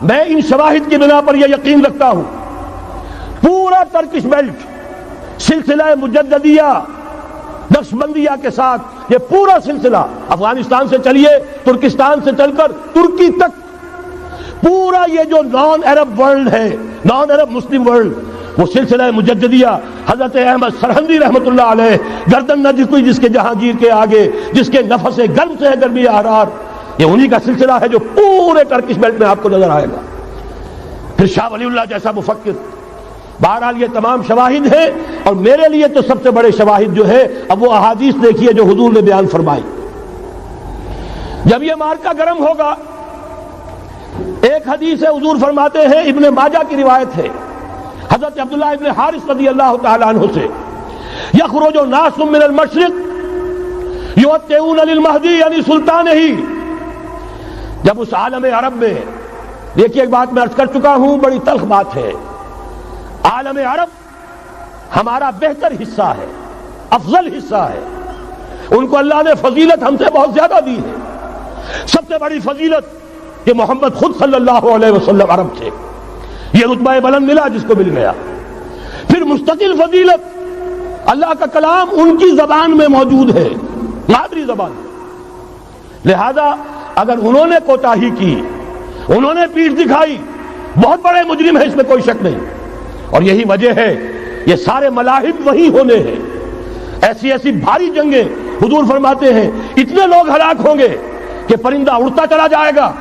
میں ان شواہد کی بنا پر یہ یقین رکھتا ہوں پورا ترکش بیلٹ سلسلہ مجددیہ نقشبندیہ کے ساتھ یہ پورا سلسلہ افغانستان سے چلیے ترکستان سے چل کر ترکی تک پورا یہ جو نان عرب ورلڈ ہے نان عرب مسلم ورلڈ وہ سلسلہ مجددیہ حضرت احمد سرہندی رحمۃ اللہ علیہ گردن نہ جھکی جس کے جہانگیر کے آگے جس کے نفس گرم سے ہے گرمی احرار یہ انہی کا سلسلہ ہے جو پورے ٹرکش بیلٹ میں آپ کو نظر آئے گا. پھر شاہ ولی اللہ جیسا مفکر. بہرحال یہ تمام شواہد ہیں اور میرے لیے تو سب سے بڑے شواہد جو ہے اب وہ احادیث دیکھیے جو حضور نے بیان فرمائی. جب یہ مارکا گرم ہوگا ایک حدیث ہے حضور فرماتے ہیں ابن ماجہ کی روایت ہے حضرت عبداللہ ابن حارث رضی اللہ تعالی عنہ سے یخرج ناس من المشرق یوتئون للمہدی یعنی سلطان ہی. جب اس عالم عرب میں دیکھیے ایک بات میں عرض کر چکا ہوں بڑی تلخ بات ہے عالم عرب ہمارا بہتر حصہ ہے افضل حصہ ہے ان کو اللہ نے فضیلت ہم سے بہت زیادہ دی ہے. سب سے بڑی فضیلت کہ محمد خود صلی اللہ علیہ وسلم عرب تھے یہ رتبہ بلند ملا جس کو مل گیا. پھر مستقل فضیلت اللہ کا کلام ان کی زبان میں موجود ہے مادری زبان. لہذا اگر انہوں نے کوتاہی کی انہوں نے پیٹھ دکھائی بہت بڑے مجرم ہیں اس میں کوئی شک نہیں. اور یہی وجہ ہے یہ سارے ملاحب وہی ہونے ہیں. ایسی ایسی بھاری جنگیں حضور فرماتے ہیں اتنے لوگ ہلاک ہوں گے کہ پرندہ اڑتا چلا جائے گا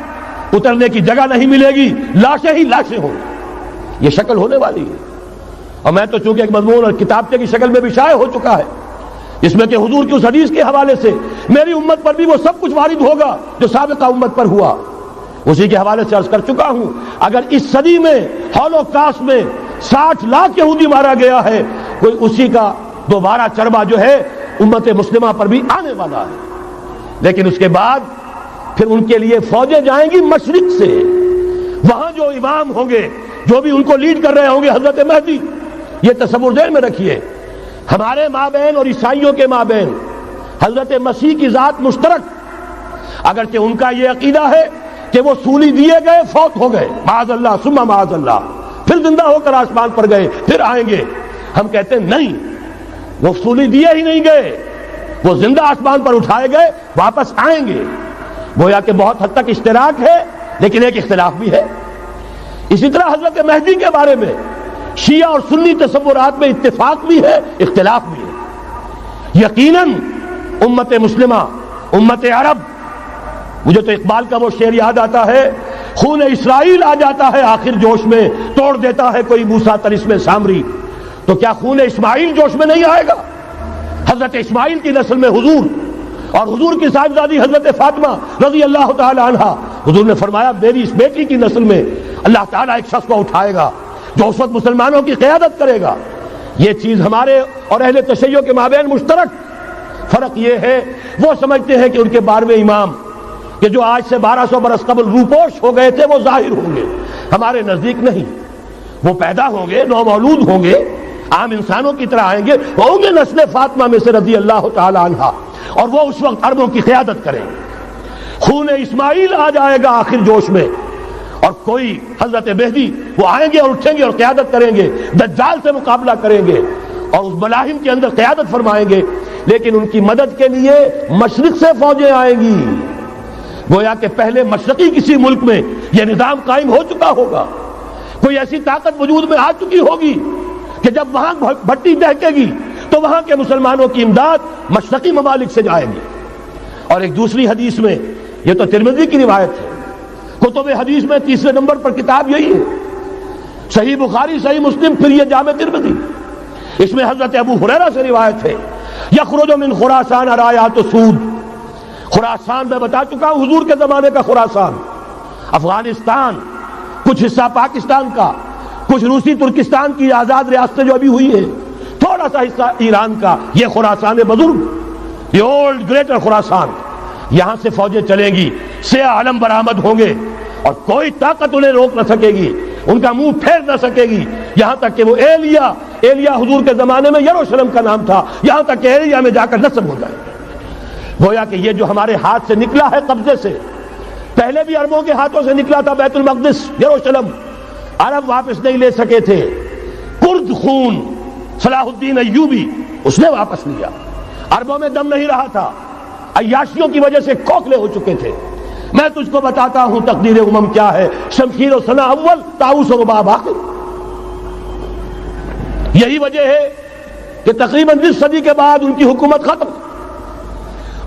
اترنے کی جگہ نہیں ملے گی لاشیں ہی لاشیں ہوں گی. یہ شکل ہونے والی ہے. اور میں تو چونکہ ایک مضمون اور کتابچے کی شکل میں بھی شائع ہو چکا ہے جس میں کہ حضور کی اس حدیث کے حوالے سے میری امت پر بھی وہ سب کچھ وارد ہوگا جو سابقہ امت پر ہوا اسی کے حوالے سے عرض کر چکا ہوں. اگر اس صدی میں ہولوکاسٹ میں 60 لاکھ یہودی مارا گیا ہے کوئی اسی کا دوبارہ چربا جو ہے امت مسلمہ پر بھی آنے والا ہے. لیکن اس کے بعد پھر ان کے لیے فوجیں جائیں گی مشرق سے. وہاں جو امام ہوں گے جو بھی ان کو لیڈ کر رہے ہوں گے حضرت مہدی. یہ تصور ذہن میں رکھیے ہمارے مابین اور عیسائیوں کے مابین حضرت مسیح کی ذات مشترک اگرچہ ان کا یہ عقیدہ ہے کہ وہ سولی دیے گئے فوت ہو گئے معاذ اللہ ثم معاذ اللہ پھر زندہ ہو کر آسمان پر گئے پھر آئیں گے. ہم کہتے ہیں نہیں وہ سولی دیے ہی نہیں گئے وہ زندہ آسمان پر اٹھائے گئے واپس آئیں گے. گویا کہ بہت حد تک اشتراک ہے لیکن ایک اختلاف بھی ہے. اسی طرح حضرت مہدی کے بارے میں شیعہ اور سنی تصورات میں اتفاق بھی ہے اختلاف بھی ہے. یقیناً امت مسلمہ امت عرب مجھے تو اقبال کا وہ شعر یاد آتا ہے خون اسرائیل آ جاتا ہے آخر جوش میں توڑ دیتا ہے کوئی موسیٰ طلسم سامری. تو کیا خون اسماعیل جوش میں نہیں آئے گا؟ حضرت اسماعیل کی نسل میں حضور اور حضور کی صاحبزادی حضرت فاطمہ رضی اللہ تعالی عنہا. حضور نے فرمایا میری اس بیٹی کی نسل میں اللہ تعالیٰ ایک شخص کو اٹھائے گا جو اس وقت مسلمانوں کی قیادت کرے گا. یہ چیز ہمارے اور اہل تشیع کے مابین مشترک. فرق یہ ہے وہ سمجھتے ہیں کہ ان کے 12ویں امام کہ جو آج سے 1200 برس قبل روپوش ہو گئے تھے وہ ظاہر ہوں گے. ہمارے نزدیک نہیں. وہ پیدا ہوں گے نو مولود ہوں گے عام انسانوں کی طرح آئیں گے ہوں گے نسل فاطمہ میں سے رضی اللہ تعالی عنہا اور وہ اس وقت عربوں کی قیادت کریں گے. خون اسماعیل آ جائے گا آخر جوش میں اور کوئی حضرت مہدی وہ آئیں گے اور اٹھیں گے اور قیادت کریں گے دجال سے مقابلہ کریں گے اور اس ملاحم کے اندر قیادت فرمائیں گے. لیکن ان کی مدد کے لیے مشرق سے فوجیں آئیں گی. گویا کہ پہلے مشرقی کسی ملک میں یہ نظام قائم ہو چکا ہوگا کوئی ایسی طاقت وجود میں آ چکی ہوگی کہ جب وہاں بھٹی دہکے گی تو وہاں کے مسلمانوں کی امداد مشرقی ممالک سے جائے گی. اور ایک دوسری حدیث میں یہ تو ترمذی کی روایت ہے کتب حدیث میں 3 نمبر پر کتاب یہی ہے صحیح بخاری صحیح مسلم پھر یہ جامع ترمذی. اس میں حضرت ابو ہریرہ سے روایت ہے یخرج من خراسان رایات سود. خراسان میں بتا چکا ہوں حضور کے زمانے کا خراسان افغانستان کچھ حصہ پاکستان کا کچھ روسی ترکستان کی آزاد ریاستیں جو ابھی ہوئی ہیں تھوڑا سا حصہ ایران کا یہ خراسان بزرگ یہ اولڈ گریٹر خراسان. یہاں سے فوجیں چلیں گی سیاہ علم برآمد ہوں گے اور کوئی طاقت انہیں روک نہ سکے گی ان کا منہ پھیر نہ سکے گی. یہاں تک کہ وہ ایلیا حضور کے زمانے میں یروشلم کا نام تھا یہاں تک کہ ایلیا میں جا کر نصب ہو جائے. گویا کہ یہ جو ہمارے ہاتھ سے نکلا ہے قبضے سے پہلے بھی عربوں کے ہاتھوں سے نکلا تھا بیت المقدس یروشلم، عرب واپس نہیں لے سکے تھے۔ کرد خون صلاح الدین ایوبی اس نے واپس لیا، عربوں میں دم نہیں رہا تھا، عیاشیوں کی وجہ سے کھوکھلے ہو چکے تھے۔ میں تجھ کو بتاتا ہوں تقدیر امم کیا ہے، شمشیر و سنا اول، طاؤس و رباب آخر۔ یہی وجہ ہے کہ تقریباً 20 صدی کے بعد ان کی حکومت ختم۔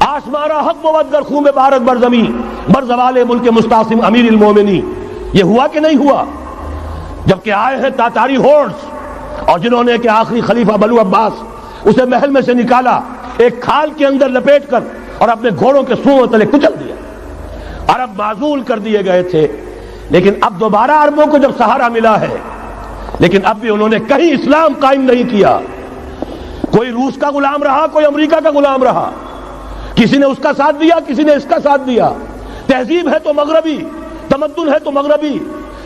آشمارا حق بود گر خون بارت بر زمین بر زوال ملک مستعصم امیر المومنین۔ یہ ہوا کہ نہیں ہوا؟ جبکہ آئے ہیں تاتاری ہورس، اور جنہوں نے کہ آخری خلیفہ بنو عباس اسے محل میں سے نکالا، ایک کھال کے اندر لپیٹ کر اور اپنے گھوڑوں کے سوؤں تلے کچل دیا۔ عرب معزول کر دیے گئے تھے، لیکن اب دوبارہ عربوں کو جب سہارا ملا ہے، لیکن اب بھی انہوں نے کہیں اسلام قائم نہیں کیا۔ کوئی روس کا غلام رہا، کوئی امریکہ کا غلام رہا، کسی نے اس کا ساتھ دیا، کسی نے اس کا ساتھ دیا۔ تہذیب ہے تو مغربی، تمدن ہے تو مغربی،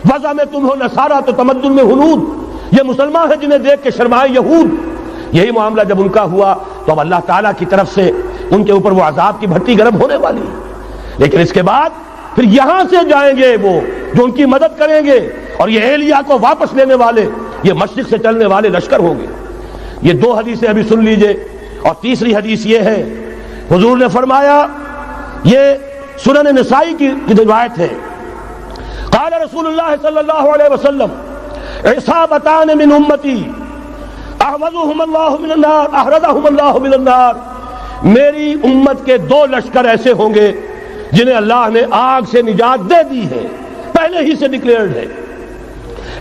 وضع میں تم ہو نصارہ تو تمدن میں ہنود۔ یہ مسلمان ہیں جنہیں دیکھ کے شرمائے یہود۔ یہی معاملہ جب ان کا ہوا تو اب اللہ تعالیٰ کی طرف سے ان کے اوپر وہ عذاب کی بھٹی گرم ہونے والی ہے۔ لیکن اس کے بعد پھر یہاں سے جائیں گے وہ جو ان کی مدد کریں گے، اور یہ ایلیا کو واپس لینے والے، یہ مشرق سے چلنے والے لشکر ہوں گے۔ یہ 2 حدیثیں ابھی سن لیجئے، اور تیسری حدیث یہ ہے، حضور نے فرمایا، یہ سنن نسائی کی روایت ہے، قال رسول اللہ صلی اللہ علیہ وسلم عصابتان من امتی احفظهم اللہ من النار احرزهم اللہ من النار۔ میری امت کے 2 لشکر ایسے ہوں گے جنہیں اللہ نے آگ سے نجات دے دی ہے، پہلے ہی سے ڈکلیئرڈ ہے۔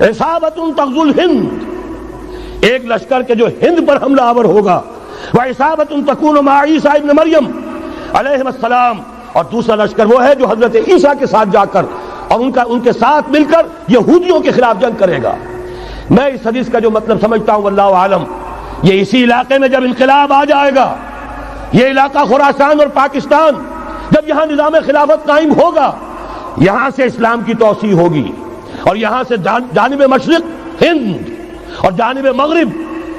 عصابت تغزو الہند، ایک لشکر کے جو ہند پر حملہ آور ہوگا، وعصابت تکون مع عیسیٰ ابن مریم علیہ السلام، اور دوسرا لشکر وہ ہے جو حضرت عیسیٰ کے ساتھ جا کر اور ان کے ساتھ مل کر یہودیوں کے خلاف جنگ کرے گا۔ میں اس حدیث کا جو مطلب سمجھتا ہوں واللہ عالم، یہ اسی علاقے میں جب انقلاب آ جائے گا، یہ علاقہ خراسان اور پاکستان، جب یہاں نظام خلافت قائم ہوگا، یہاں سے اسلام کی توسیع ہوگی، اور یہاں سے جانب مشرق ہند اور جانب مغرب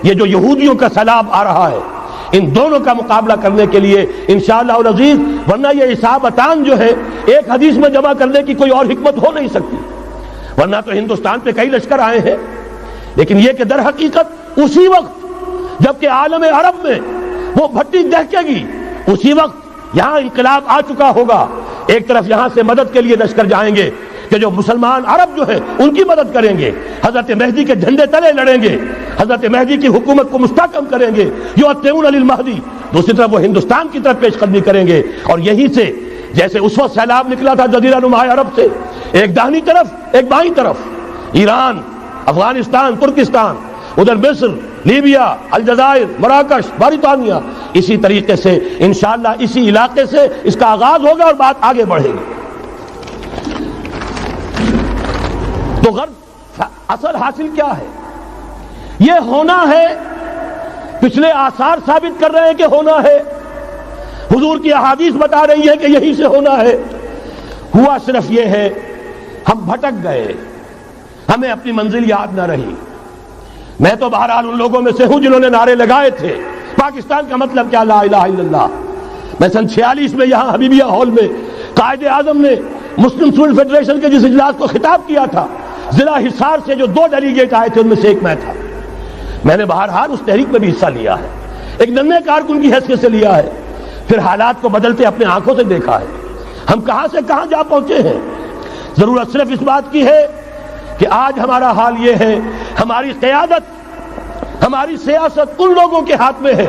یہ جو یہودیوں کا سیلاب آ رہا ہے، ان دونوں کا مقابلہ کرنے کے لیے انشاءاللہ العزیز، ورنہ یہ عصابتان جو ہے ایک حدیث میں جمع کرنے کی کوئی اور حکمت ہو نہیں سکتی، ورنہ تو ہندوستان پہ کئی لشکر آئے ہیں، لیکن یہ کہ در حقیقت اسی وقت جبکہ عالم عرب میں وہ بھٹی دہکے گی، اسی وقت یہاں انقلاب آ چکا ہوگا۔ ایک طرف یہاں سے مدد کے لیے لشکر جائیں گے کہ جو مسلمان عرب جو ہیں ان کی مدد کریں گے، حضرت مہدی کے جھنڈے تلے لڑیں گے، حضرت مہدی کی حکومت کو مستحکم کریں گے، یؤتون للمہدی۔ دوسری طرف وہ ہندوستان کی طرف پیش قدمی کریں گے، اور یہیں سے جیسے اس وقت سیلاب نکلا تھا جزیرہ نما عرب سے، ایک داہنی طرف ایک بائیں طرف، ایران، افغانستان، ترکستان، ادھر مصر، لیبیا، الجزائر، مراکش، باریتانیہ، اسی طریقے سے انشاءاللہ اسی علاقے سے اس کا آغاز ہوگا اور بات آگے بڑھے گی۔ تو غرب اصل حاصل کیا ہے؟ یہ ہونا ہے، پچھلے آثار ثابت کر رہے ہیں کہ ہونا ہے، حضور کی احادیث بتا رہی ہے کہ یہی سے ہونا ہے۔ ہوا صرف یہ ہے ہم بھٹک گئے، ہمیں اپنی منزل یاد نہ رہی۔ میں تو بہرحال ان لوگوں میں سے ہوں جنہوں نے نعرے لگائے تھے پاکستان کا مطلب کیا، لا الہ الا اللہ۔ میں سن 46 میں یہاں حبیبیہ ہال میں قائد اعظم نے مسلم اسٹوڈنٹ فیڈریشن کے جس اجلاس کو خطاب کیا تھا، ضلع حصار سے جو 2 ڈیلیگیٹ آئے تھے ان میں سے ایک میں تھا۔ میں نے بہرحال اس تحریک میں بھی حصہ لیا ہے، ایک ننھے کارکن کی حیثیت سے لیا ہے، پھر حالات کو بدلتے اپنے آنکھوں سے دیکھا ہے، ہم کہاں سے کہاں جا پہنچے ہیں۔ ضرورت صرف اس بات کی ہے کہ آج ہمارا حال یہ ہے، ہماری قیادت، ہماری سیاست ان لوگوں کے ہاتھ میں ہے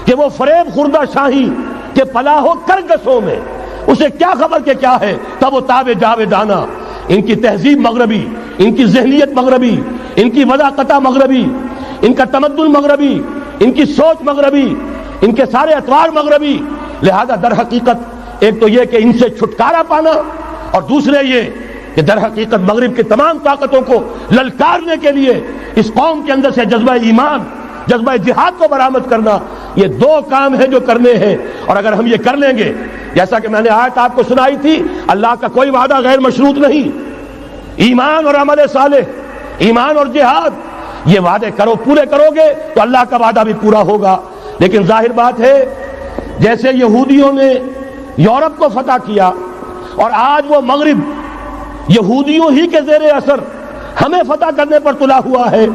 کہ وہ فریب خوردہ شاہی کے پلاہ و کرگسوں میں اسے کیا خبر کہ کیا ہے، تب وہ تابع جاویدانہ، ان کی تہذیب مغربی، ان کی ذہنیت مغربی، ان کی وضاقتہ مغربی، ان کا تمدن مغربی، ان کی سوچ مغربی، ان کے سارے اطوار مغربی۔ لہذا در حقیقت ایک تو یہ کہ ان سے چھٹکارا پانا، اور دوسرے یہ کہ در حقیقت مغرب کی تمام طاقتوں کو للکارنے کے لیے اس قوم کے اندر سے جذبہ ایمان، جذبہ جہاد کو برآمد کرنا، یہ 2 کام ہیں جو کرنے ہیں۔ اور اگر ہم یہ کر لیں گے، جیسا کہ میں نے آیت آپ کو سنائی تھی، اللہ کا کوئی وعدہ غیر مشروط نہیں، ایمان اور عمل صالح، ایمان اور جہاد، یہ وعدے پورے کرو گے تو اللہ کا وعدہ بھی پورا ہوگا۔ لیکن ظاہر بات ہے جیسے یہودیوں نے یورپ کو فتح کیا، اور آج وہ مغرب یہودیوں ہی کے زیر اثر ہمیں فتح کرنے پر تلا ہوا ہے۔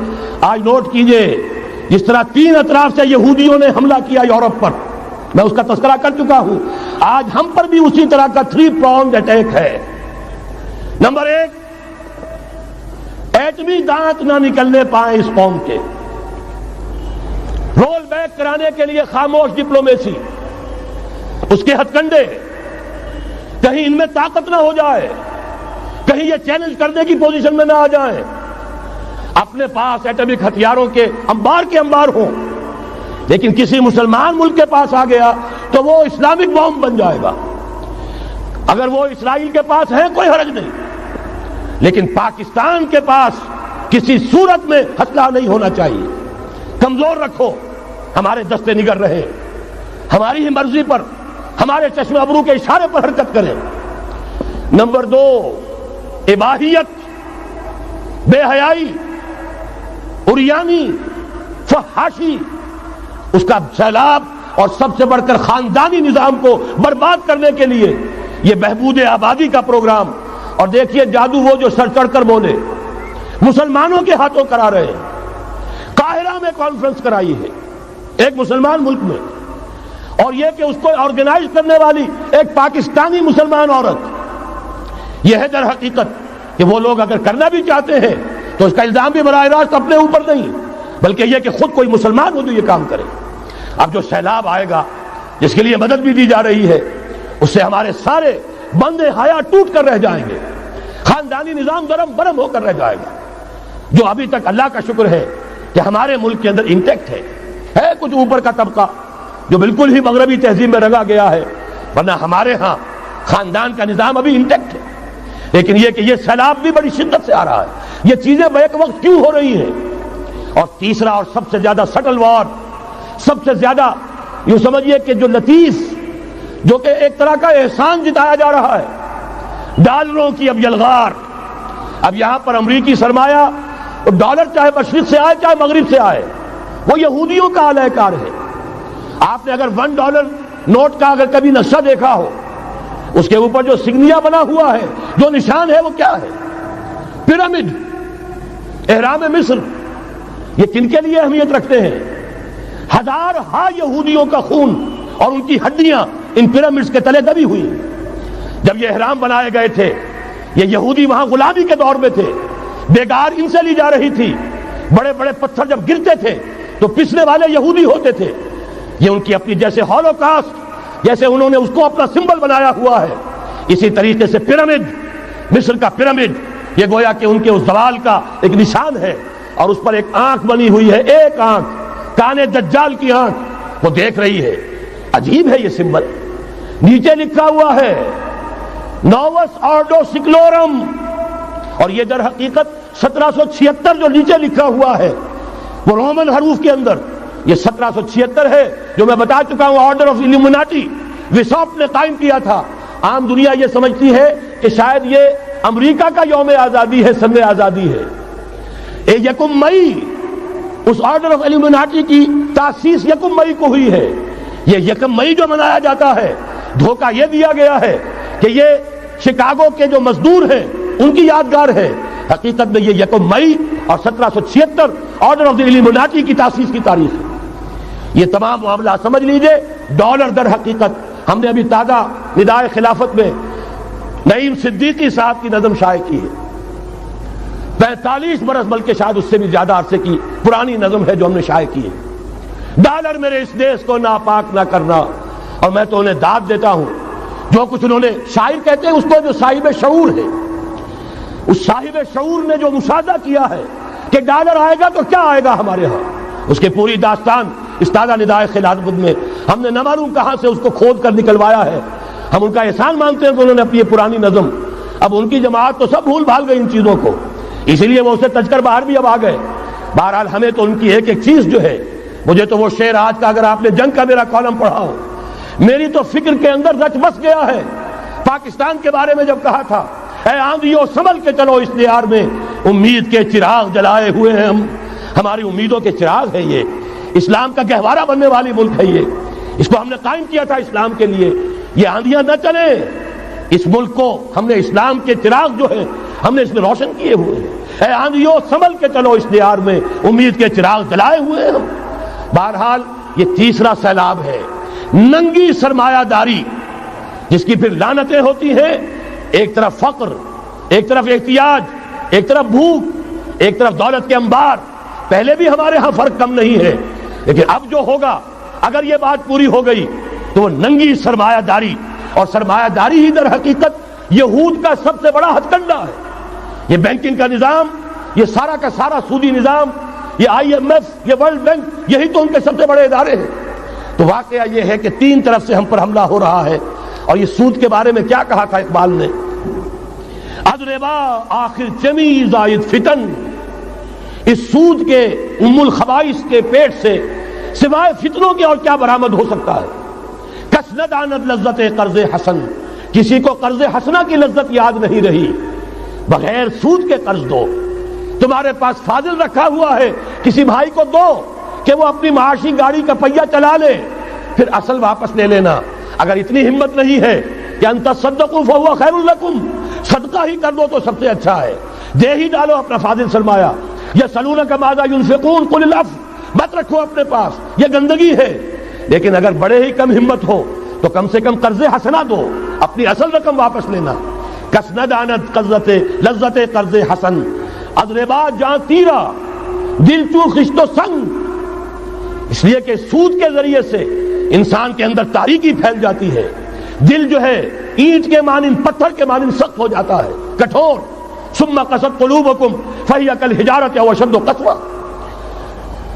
آج نوٹ کیجئے، جس طرح 3 اطراف سے یہودیوں نے حملہ کیا یورپ پر، میں اس کا تذکرہ کر چکا ہوں، آج ہم پر بھی اسی طرح کا 3 pronged اٹیک ہے۔ نمبر 1، ایٹمی دانت نہ نکلنے پائیں اس قوم کے، رول بیک کرانے کے لیے خاموش ڈپلومیسی، اس کے ہتھ کنڈے، کہیں ان میں طاقت نہ ہو جائے، کہیں یہ چیلنج کرنے کی پوزیشن میں نہ آ جائیں، اپنے پاس ایٹمک ہتھیاروں کے انبار ہوں، لیکن کسی مسلمان ملک کے پاس آ گیا تو وہ اسلامک بام بن جائے گا۔ اگر وہ اسرائیل کے پاس ہے کوئی حرج نہیں، لیکن پاکستان کے پاس کسی صورت میں ہتھیار نہیں ہونا چاہیے۔ کمزور رکھو، ہمارے دستے نگر رہے، ہماری ہی مرضی پر، ہمارے چشم ابرو کے اشارے پر حرکت کریں۔ نمبر 2، اباحیت، بے حیائی، عریانی، فحاشی، اس کا سیلاب، اور سب سے بڑھ کر خاندانی نظام کو برباد کرنے کے لیے یہ بہبود آبادی کا پروگرام۔ اور دیکھیے جادو وہ جو سر چڑھ کر بولے، مسلمانوں کے ہاتھوں کرا رہے ہیں۔ قاہرہ میں کانفرنس کرائی ہے ایک مسلمان ملک میں، اور یہ کہ اس کو آرگنائز کرنے والی ایک پاکستانی مسلمان عورت۔ یہ ہے در حقیقت کہ وہ لوگ اگر کرنا بھی چاہتے ہیں تو اس کا الزام بھی براہ راست اپنے اوپر نہیں، بلکہ یہ کہ خود کوئی مسلمان ہو جو یہ کام کرے۔ اب جو سیلاب آئے گا، جس کے لیے مدد بھی دی جا رہی ہے، اس سے ہمارے سارے بندے حیا ٹوٹ کر رہ جائیں گے، خاندانی نظام درم برم ہو کر رہ جائے گا۔ جو ابھی تک اللہ کا شکر ہے کہ ہمارے ملک کے اندر انٹیکٹ ہے کچھ اوپر کا طبقہ جو بالکل ہی مغربی تہذیب میں رنگا گیا ہے، ورنہ ہمارے ہاں خاندان کا نظام ابھی انٹیکٹ ہے۔ لیکن یہ کہ یہ سیلاب بھی بڑی شدت سے آ رہا ہے، یہ چیزیں بیک وقت کیوں ہو رہی ہیں؟ اور تیسرا اور سب سے زیادہ سٹل وار، سب سے زیادہ یوں سمجھیے کہ جو لطیف، جو کہ ایک طرح کا احسان جتایا جا رہا ہے، ڈالروں کی اب یلغار۔ اب یہاں پر امریکی سرمایہ، ڈالر چاہے مشرق سے آئے چاہے مغرب سے آئے، وہ یہودیوں کا اعلی کار ہے۔ آپ نے اگر $1 نوٹ کا اگر کبھی نقشہ دیکھا ہو، اس کے اوپر جو سگنیا بنا ہوا ہے، جو نشان ہے، وہ کیا ہے؟ پیرامڈ، احرام مصر۔ یہ کن کے لیے اہمیت رکھتے ہیں؟ ہزارہا یہودیوں کا خون اور ان کی ہڈیاں ان پیرامڈز کے تلے دبی ہوئی۔ جب یہ احرام بنائے گئے تھے، یہ یہودی وہاں غلامی کے دور میں تھے، بیگار ان سے لی جا رہی تھی، بڑے بڑے پتھر جب گرتے تھے تو پسنے والے یہودی ہوتے تھے۔ یہ ان کی اپنی جیسے ہولوکاسٹ، جیسے انہوں نے اس کو اپنا سمبل بنایا ہوا ہے، اسی طریقے سے پیرامڈ، مصر کا پیرامڈ، یہ گویا کہ ان کے اس زوال کا ایک نشان ہے۔ اور اس پر ایک آنکھ بنی ہوئی ہے، ایک آنکھ، کان دجال کی آنکھ، وہ دیکھ رہی ہے۔ عجیب ہے یہ سمبل۔ نیچے لکھا ہوا ہے نووس آرڈو سکلورم، اور یہ در حقیقت 1776 جو نیچے لکھا ہوا ہے وہ رومن حروف کے اندر، یہ 1776 ہے جو میں بتا چکا ہوں، آرڈر آف ایلومیناٹی وساپ نے قائم کیا تھا۔ عام دنیا یہ سمجھتی ہے کہ شاید یہ امریکہ کا یوم آزادی ہے، سن آزادی ہے۔ 1 مئی، اس آرڈر آف ایلومیناٹی کی تاسیس 1 مئی کو ہوئی ہے۔ یہ 1 مئی جو منایا جاتا ہے، دھوکہ یہ دیا گیا ہے کہ یہ شکاگو کے جو مزدور ہیں ان کی یادگار ہے۔ حقیقت میں یہ 1 مئی اور 1776 آرڈر آف دی ایلومیناٹی کی تاسیس کی تاریخ ہے۔ یہ تمام معاملہ سمجھ لیجئے۔ ڈالر در حقیقت ہم نے ابھی تازہ ندائے خلافت میں نعیم صدیقی صاحب کی نظم شائع کی ہے، 45 برس بلکہ شاید اس سے بھی زیادہ عرصے کی پرانی نظم ہے جو ہم نے شائع کی ہے۔ ڈالر میرے اس دیش کو ناپاک نہ کرنا، اور میں تو انہیں داد دیتا ہوں، جو کچھ انہوں نے، شاعر کہتے ہیں اس کو جو صاحب شعور ہے، اس صاحب شعور نے جو مشاہدہ کیا ہے کہ ڈالر آئے گا تو کیا آئے گا ہمارے ہاں، اس کے پوری داستان اس تازہ ندائے خلافت میں ہم نے نہ معلوم کہاں سے اس کو کھود کر نکلوایا ہے۔ ہم ان کا احسان مانتے ہیں کہ انہوں نے اپنی یہ پرانی نظم، اب ان کی جماعت تو سب بھول بھال گئی ان چیزوں کو، اسی لیے وہ اسے تج کر باہر بھی اب آ گئے۔ بہرحال ہمیں تو ان کی ایک ایک چیز جو ہے، مجھے تو وہ شعر آج کا اگر آپ نے جنگ کا میرا کالم پڑھا ہو، میری تو فکر کے اندر رچ بس گیا ہے۔ پاکستان کے بارے میں جب کہا تھا، اے آندھیوں سنبھل کے چلو اس دیار میں، امید کے چراغ جلائے ہوئے ہیں ہم، ہماری امیدوں کے چراغ ہے یہ، اسلام کا گہوارہ بننے والی ملک ہے یہ، اس کو ہم نے قائم کیا تھا اسلام کے لیے۔ یہ آندھیاں نہ چلیں، اس ملک کو ہم نے اسلام کے چراغ جو ہے ہم نے اس میں روشن کیے ہوئے ہیں، اے آندھیوں سنبھل کے چلو اس دیار میں، امید کے چراغ جلائے ہوئے ہیں ہم۔ بہرحال یہ تیسرا سیلاب ہے، ننگی سرمایہ داری، جس کی پھر لعنتیں ہوتی ہیں، ایک طرف فقر، ایک طرف احتیاج، ایک طرف بھوک، ایک طرف دولت کے انبار۔ پہلے بھی ہمارے ہاں فرق کم نہیں ہے، لیکن اب جو ہوگا اگر یہ بات پوری ہو گئی تو وہ ننگی سرمایہ داری، اور سرمایہ داری ہی در حقیقت یہود کا سب سے بڑا ہتھ کنڈا ہے۔ یہ بینکنگ کا نظام، یہ سارا کا سارا سودی نظام، یہ آئی ایم ایف، یہ ورلڈ بینک، یہی تو ان کے سب سے بڑے ادارے ہیں۔ تو واقعہ یہ ہے کہ تین طرف سے ہم پر حملہ ہو رہا ہے۔ اور یہ سود کے بارے میں کیا کہا تھا اقبال نے؟ ادربا آخر چمی زائد فتن، اس سود کے ام الخبائث کے پیٹ سے سوائے فتنوں کے اور کیا برآمد ہو سکتا ہے؟ کس نہ داند لذت قرض حسن، کسی کو قرض حسنہ کی لذت یاد نہیں رہی، بغیر سود کے قرض دو۔ تمہارے پاس فاضل رکھا ہوا ہے، کسی بھائی کو دو کہ وہ اپنی معاشی گاڑی کا پہیہ چلا لے، پھر اصل واپس لے لینا۔ اگر اتنی ہمت نہیں ہے کہ ان تصدقوا فهو خیر لکم، صدقہ ہی کر دو تو سب سے اچھا ہے، دے ہی ڈالو اپنا فاضل سرمایہ۔ یسألونک ماذا ينفقون قل العفو، مت رکھو اپنے پاس، یہ گندگی ہے۔ لیکن اگر بڑے ہی کم ہمت ہو تو کم سے کم قرض حسنہ دو، اپنی اصل رقم واپس لینا۔ کس نہ داند قرضت لذت قرض حسن، اضربا جاں تیرا دل چو خشت و سنگ، اس لیے کہ سود کے ذریعے سے انسان کے اندر تاریکی پھیل جاتی ہے، دل جو ہے اینٹ کے مانند، پتھر کے مانند سخت ہو جاتا ہے، کٹھور۔ ثم قست قلوبکم فہی کالحجارۃ او اشد قسوہ،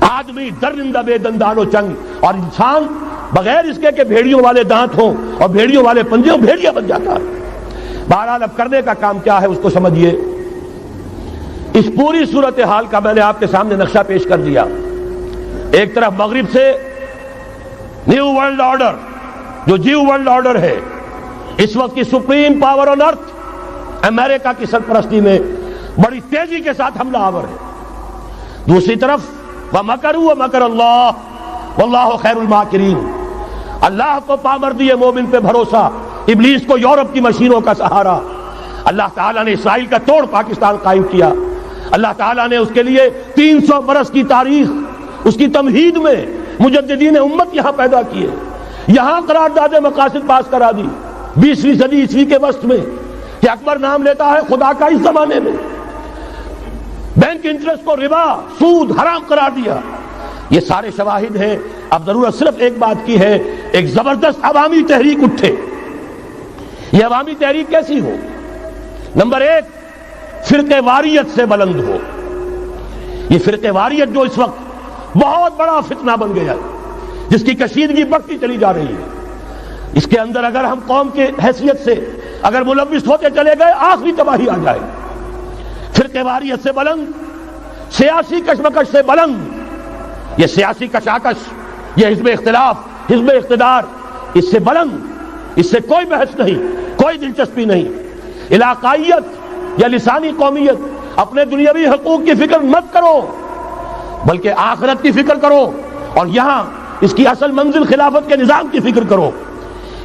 آدمی درندہ بے دندان و چنگ، اور انسان بغیر اس کے کہ بھیڑیوں والے دانت ہوں اور بھیڑیوں والے پنجے ہوں، بھیڑیا بن جاتا ہے۔ بہرحال اب کرنے کا کام کیا ہے اس کو سمجھیے۔ اس پوری صورتحال کا میں نے آپ کے سامنے نقشہ پیش کر دیا۔ ایک طرف مغرب سے نیو ورلڈ آرڈر، جو جیو ورلڈ آرڈر ہے، اس وقت کی سپریم پاور آن ارتھ امریکہ کی سرپرستی میں بڑی تیزی کے ساتھ حملہ آور ہے۔ دوسری طرف وَمَكَرُوا وَمَكَرَ اللَّهُ وَاللَّهُ خَيْرُ الْمَاكِرِينَ، اللہ کو پامردی مومن پہ بھروسہ، ابلیس کو یورپ کی مشینوں کا سہارا۔ اللہ تعالیٰ نے اسرائیل کا توڑ پاکستان قائم کیا، اللہ تعالیٰ نے اس کے لیے 300 برس کی تاریخ، اس کی تمہید میں مجددین امت یہاں پیدا کیے، یہاں قرارداد مقاصد پاس کرا دی 20ویں صدی عیسوی کے وسط میں، کہ اکبر نام لیتا ہے خدا کا اس زمانے میں، بینک انٹرسٹ کو ربا، سود حرام قرار دیا۔ یہ سارے شواہد ہیں۔ اب ضرورت صرف ایک بات کی ہے، ایک زبردست عوامی تحریک اٹھے۔ یہ عوامی تحریک کیسی ہو؟ نمبر ایک، فرقہ واریت سے بلند ہو۔ یہ فرقہ واریت جو اس وقت بہت بڑا فتنہ بن گیا، جس کی کشیدگی بڑھتی چلی جا رہی ہے، اس کے اندر اگر ہم قوم کے حیثیت سے اگر ملوث ہوتے چلے گئے، آخری تباہی آ جائے۔ فرقہ واریت سے بلند، سیاسی کشمکش سے بلند، یہ سیاسی کشاکش، یہ حزب اختلاف، حزب اقتدار، اس سے بلند، اس سے کوئی بحث نہیں، کوئی دلچسپی نہیں۔ علاقائیت یا لسانی قومیت، اپنے دنیاوی حقوق کی فکر مت کرو، بلکہ آخرت کی فکر کرو، اور یہاں اس کی اصل منزل خلافت کے نظام کی فکر کرو۔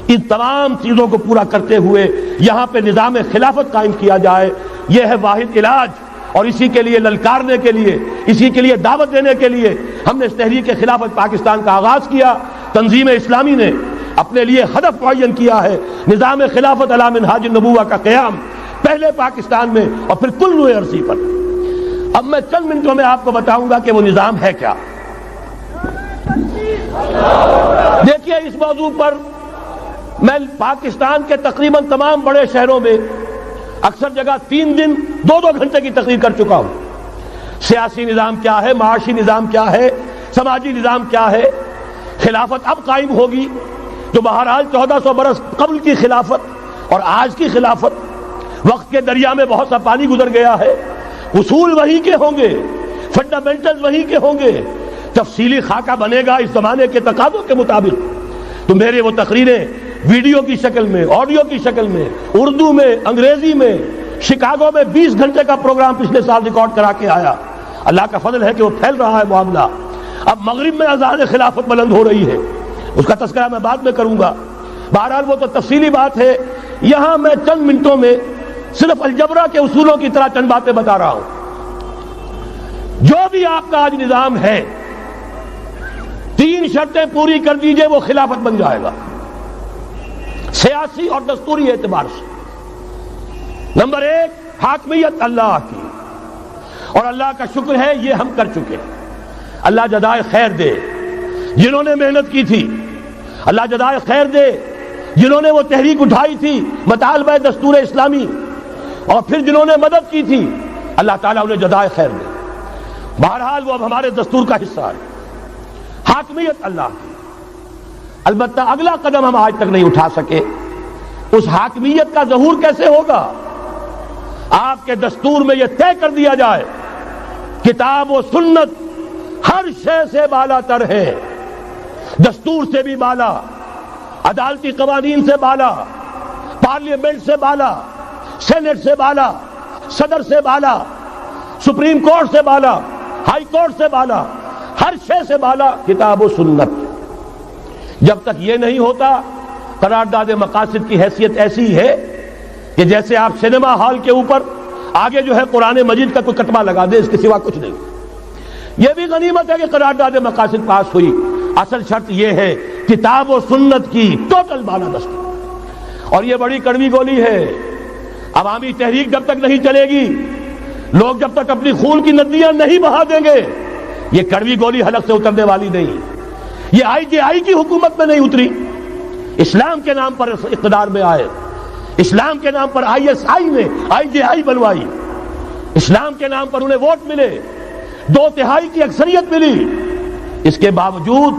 ان تمام چیزوں کو پورا کرتے ہوئے یہاں پہ نظام خلافت قائم کیا جائے، یہ ہے واحد علاج۔ اور اسی کے لیے للکارنے کے لیے، اسی کے لیے دعوت دینے کے لیے ہم نے اس تحریک خلافت پاکستان کا آغاز کیا۔ تنظیم اسلامی نے اپنے لیے ہدف معین کیا ہے، نظام خلافت علی منہاج النبوہ کا قیام، پہلے پاکستان میں اور پھر کل نوع عرصی پر۔ اب میں چند منٹوں میں آپ کو بتاؤں گا کہ وہ نظام ہے کیا۔ دیکھیے، اس موضوع پر میں پاکستان کے تقریباً تمام بڑے شہروں میں اکثر جگہ 3 دن 2 گھنٹے کی تقریر کر چکا ہوں۔ سیاسی نظام کیا ہے، معاشی نظام کیا ہے، سماجی نظام کیا ہے، خلافت اب قائم ہوگی، جو بہرحال 1400 برس قبل کی خلافت اور آج کی خلافت، وقت کے دریا میں بہت سا پانی گزر گیا ہے، اصول وہی کے ہوں گے، فنڈامنٹل وہی کے ہوں گے، تفصیلی خاکہ بنے گا اس زمانے کے تقاضوں کے مطابق۔ تو میرے وہ تقریریں ویڈیو کی شکل میں، آڈیو کی شکل میں، اردو میں، انگریزی میں، شکاگو میں 20 گھنٹے کا پروگرام پچھلے سال ریکارڈ کرا کے آیا۔ اللہ کا فضل ہے کہ وہ پھیل رہا ہے معاملہ۔ اب مغرب میں اذان خلافت بلند ہو رہی ہے، اس کا تذکرہ میں بعد میں کروں گا۔ بہرحال وہ تو تفصیلی بات ہے یہاں میں چند منٹوں میں صرف الجبرا کے اصولوں کی طرح چند باتیں بتا رہا ہوں. جو بھی آپ کا آج نظام ہے 3 شرطیں پوری کر دیجئے وہ خلافت بن جائے گا سیاسی اور دستوری اعتبار سے. نمبر 1 حاکمیت اللہ کی، اور اللہ کا شکر ہے یہ ہم کر چکے. اللہ جزائے خیر دے جنہوں نے محنت کی تھی، اللہ جزائے خیر دے جنہوں نے وہ تحریک اٹھائی تھی مطالبہ دستور اسلامی، اور پھر جنہوں نے مدد کی تھی، اللہ تعالیٰ انہیں جزائے خیر دے. بہرحال وہ اب ہمارے دستور کا حصہ ہے. حاکمیت اللہ کی. البتہ اگلا قدم ہم آج تک نہیں اٹھا سکے. اس حاکمیت کا ظہور کیسے ہوگا؟ آپ کے دستور میں یہ طے کر دیا جائے کتاب و سنت ہر شے سے بالا تر ہے، دستور سے بھی بالا، عدالتی قوانین سے بالا، پارلیمنٹ سے بالا، سینٹ سے بالا، صدر سے بالا، سپریم کورٹ سے بالا، ہائی کورٹ سے بالا، ہر شے سے بالا کتاب و سنت. جب تک یہ نہیں ہوتا قرارداد مقاصد کی حیثیت ایسی ہے کہ جیسے آپ سینما ہال کے اوپر آگے جو ہے قرآن مجید کا کوئی کتبہ لگا دے، اس کے سوا کچھ نہیں. یہ بھی غنیمت ہے کہ قرارداد مقاصد پاس ہوئی. اصل شرط یہ ہے کتاب و سنت کی ٹوٹل بالادستی. اور یہ بڑی کڑوی گولی ہے. عوامی تحریک جب تک نہیں چلے گی، لوگ جب تک اپنی خون کی ندیاں نہیں بہا دیں گے، یہ کڑوی گولی حلق سے اترنے والی نہیں. یہ IJI کی حکومت میں نہیں اتری، اسلام کے نام پر اقتدار میں آئے، اسلام کے نام پر ISI نے IJI بنوائی، اسلام کے نام پر انہیں ووٹ ملے، 2/3 کی اکثریت ملی. اس کے باوجود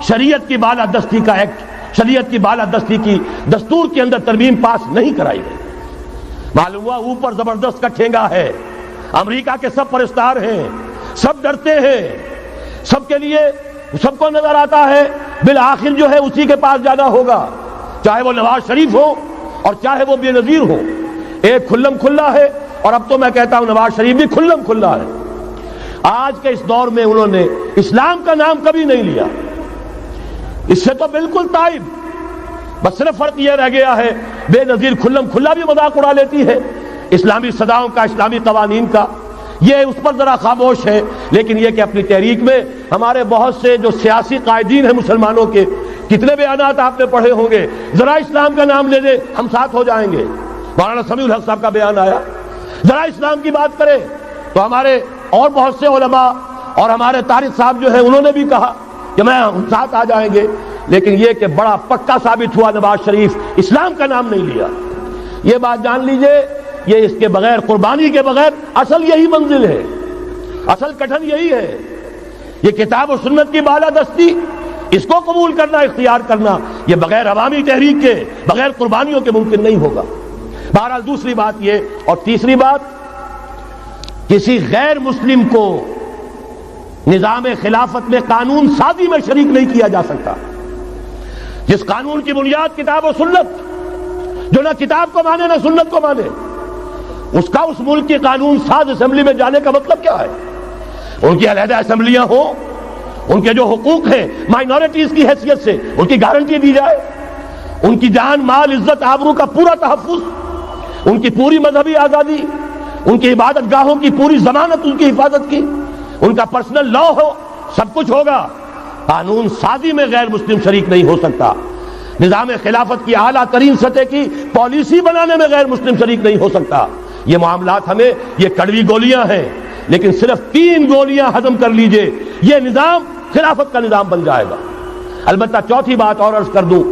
شریعت کی بالادستی کا ایکٹ، شریعت کی بالادستی کی دستور کے اندر ترمیم پاس نہیں کرائی گئی. معلوم ہوا اوپر زبردست کا ٹھینگا ہے، امریکہ کے سب پرستار ہیں، سب ڈرتے ہیں، سب کے لیے سب کو نظر آتا ہے بالآخر جو ہے اسی کے پاس جانا ہوگا، چاہے وہ نواز شریف ہو اور چاہے وہ بے نظیر ہو. ایک کھلم کھلا ہے، اور اب تو میں کہتا ہوں نواز شریف بھی کھلم کھلا ہے. آج کے اس دور میں انہوں نے اسلام کا نام کبھی نہیں لیا، اس سے تو بالکل تائب. بس صرف فرق یہ رہ گیا ہے بے نظیر کھلم کھلا بھی مذاق اڑا لیتی ہے اسلامی صداؤں کا، اسلامی قوانین کا. یہ اس پر ذرا خاموش ہے. لیکن یہ کہ اپنی تحریک میں ہمارے بہت سے جو سیاسی قائدین ہیں مسلمانوں کے، کتنے بیانات آپ نے پڑھے ہوں گے، ذرا اسلام کا نام لے دے ہم ساتھ ہو جائیں گے. مولانا سمیع الحق صاحب کا بیان آیا، ذرا اسلام کی بات کرے تو ہمارے اور بہت سے علماء اور ہمارے طارق صاحب جو ہے انہوں نے بھی کہا کہ میں ہم ساتھ آ جائیں گے. لیکن یہ کہ بڑا پکا ثابت ہوا نواز شریف اسلام کا نام نہیں لیا. یہ بات جان لیجئے، یہ اس کے بغیر، قربانی کے بغیر اصل یہی منزل ہے، اصل کٹھن یہی ہے. یہ کتاب و سنت کی بالادستی، اس کو قبول کرنا، اختیار کرنا، یہ بغیر عوامی تحریک کے، بغیر قربانیوں کے ممکن نہیں ہوگا. بہرحال دوسری بات یہ، اور تیسری بات، کسی غیر مسلم کو نظام خلافت میں قانون سازی میں شریک نہیں کیا جا سکتا. جس قانون کی بنیاد کتاب و سنت، جو نہ کتاب کو مانے نہ سنت کو مانے، اس کا اس ملک کی قانون ساز اسمبلی میں جانے کا مطلب کیا ہے؟ ان کی علیحدہ اسمبلیاں ہوں، ان کے جو حقوق ہیں مائنورٹیز کی حیثیت سے ان کی گارنٹی دی جائے، ان کی جان، مال، عزت، آبرو کا پورا تحفظ، ان کی پوری مذہبی آزادی، ان کی عبادت گاہوں کی پوری ضمانت ان کی حفاظت کی، ان کا پرسنل لا ہو، سب کچھ ہوگا. قانون سازی میں غیر مسلم شریک نہیں ہو سکتا. نظام خلافت کی اعلیٰ ترین سطح کی پالیسی بنانے میں غیر مسلم شریک نہیں ہو سکتا. یہ معاملات ہمیں، یہ کڑوی گولیاں ہیں، لیکن صرف 3 گولیاں ہضم کر لیجئے، یہ نظام خلافت کا نظام بن جائے گا. البتہ چوتھی بات اور عرض کر دوں،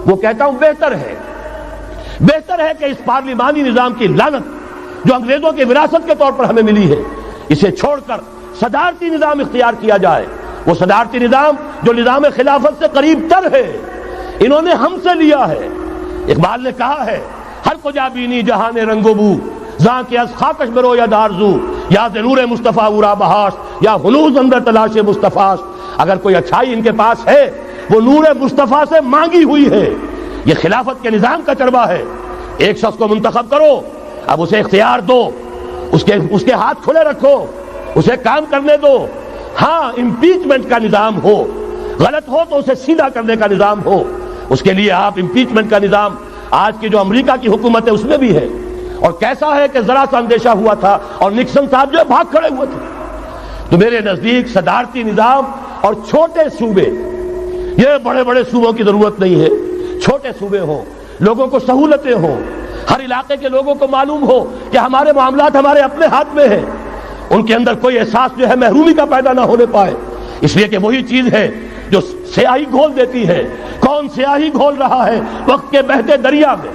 وہ کہتا ہوں بہتر ہے کہ اس پارلیمانی نظام کی لعنت جو انگریزوں کی وراثت کے طور پر ہمیں ملی ہے، اسے چھوڑ کر صدارتی نظام اختیار کیا جائے. وہ صدارتی نظام جو نظام خلافت سے قریب تر ہے، انہوں نے ہم سے لیا ہے. اقبال نے کہا ہے، ہر کجا بینی جہان رنگ و بو، زاں کے از خاکش برو یا دارزو، یا نور مصطفیٰ اورا بہاش، یا ہنوز اندر تلاش مصطفیٰ. اگر کوئی اچھائی ان کے پاس ہے وہ نور مصطفیٰ سے مانگی ہوئی ہے. یہ خلافت کے نظام کا چربہ ہے. ایک شخص کو منتخب کرو، اب اسے اختیار دو، اس کے ہاتھ کھلے رکھو، اسے کام کرنے دو. ہاں، امپیچمنٹ کا نظام ہو، غلط ہو تو اسے سیدھا کرنے کا نظام ہو. اس کے لیے آپ امپیچمنٹ کا نظام آج کی جو امریکہ کی حکومت ہے اس میں بھی ہے. اور کیسا ہے کہ ذرا سا اندیشہ ہوا تھا اور نکسن صاحب جو بھاگ کھڑے ہوئے تھے. تو میرے نزدیک صدارتی نظام اور چھوٹے صوبے، یہ بڑے بڑے صوبوں کی ضرورت نہیں ہے. چھوٹے صوبے ہوں، لوگوں کو سہولتیں ہوں، ہر علاقے کے لوگوں کو معلوم ہو کہ ہمارے معاملات ہمارے اپنے ہاتھ میں ہیں، ان کے اندر کوئی احساس جو ہے محرومی کا پیدا نہ ہونے پائے. اس لیے کہ وہی چیز ہے جو سیاہی گھول دیتی ہے. کون سیاہی گھول رہا ہے وقت کے بہتے دریا میں؟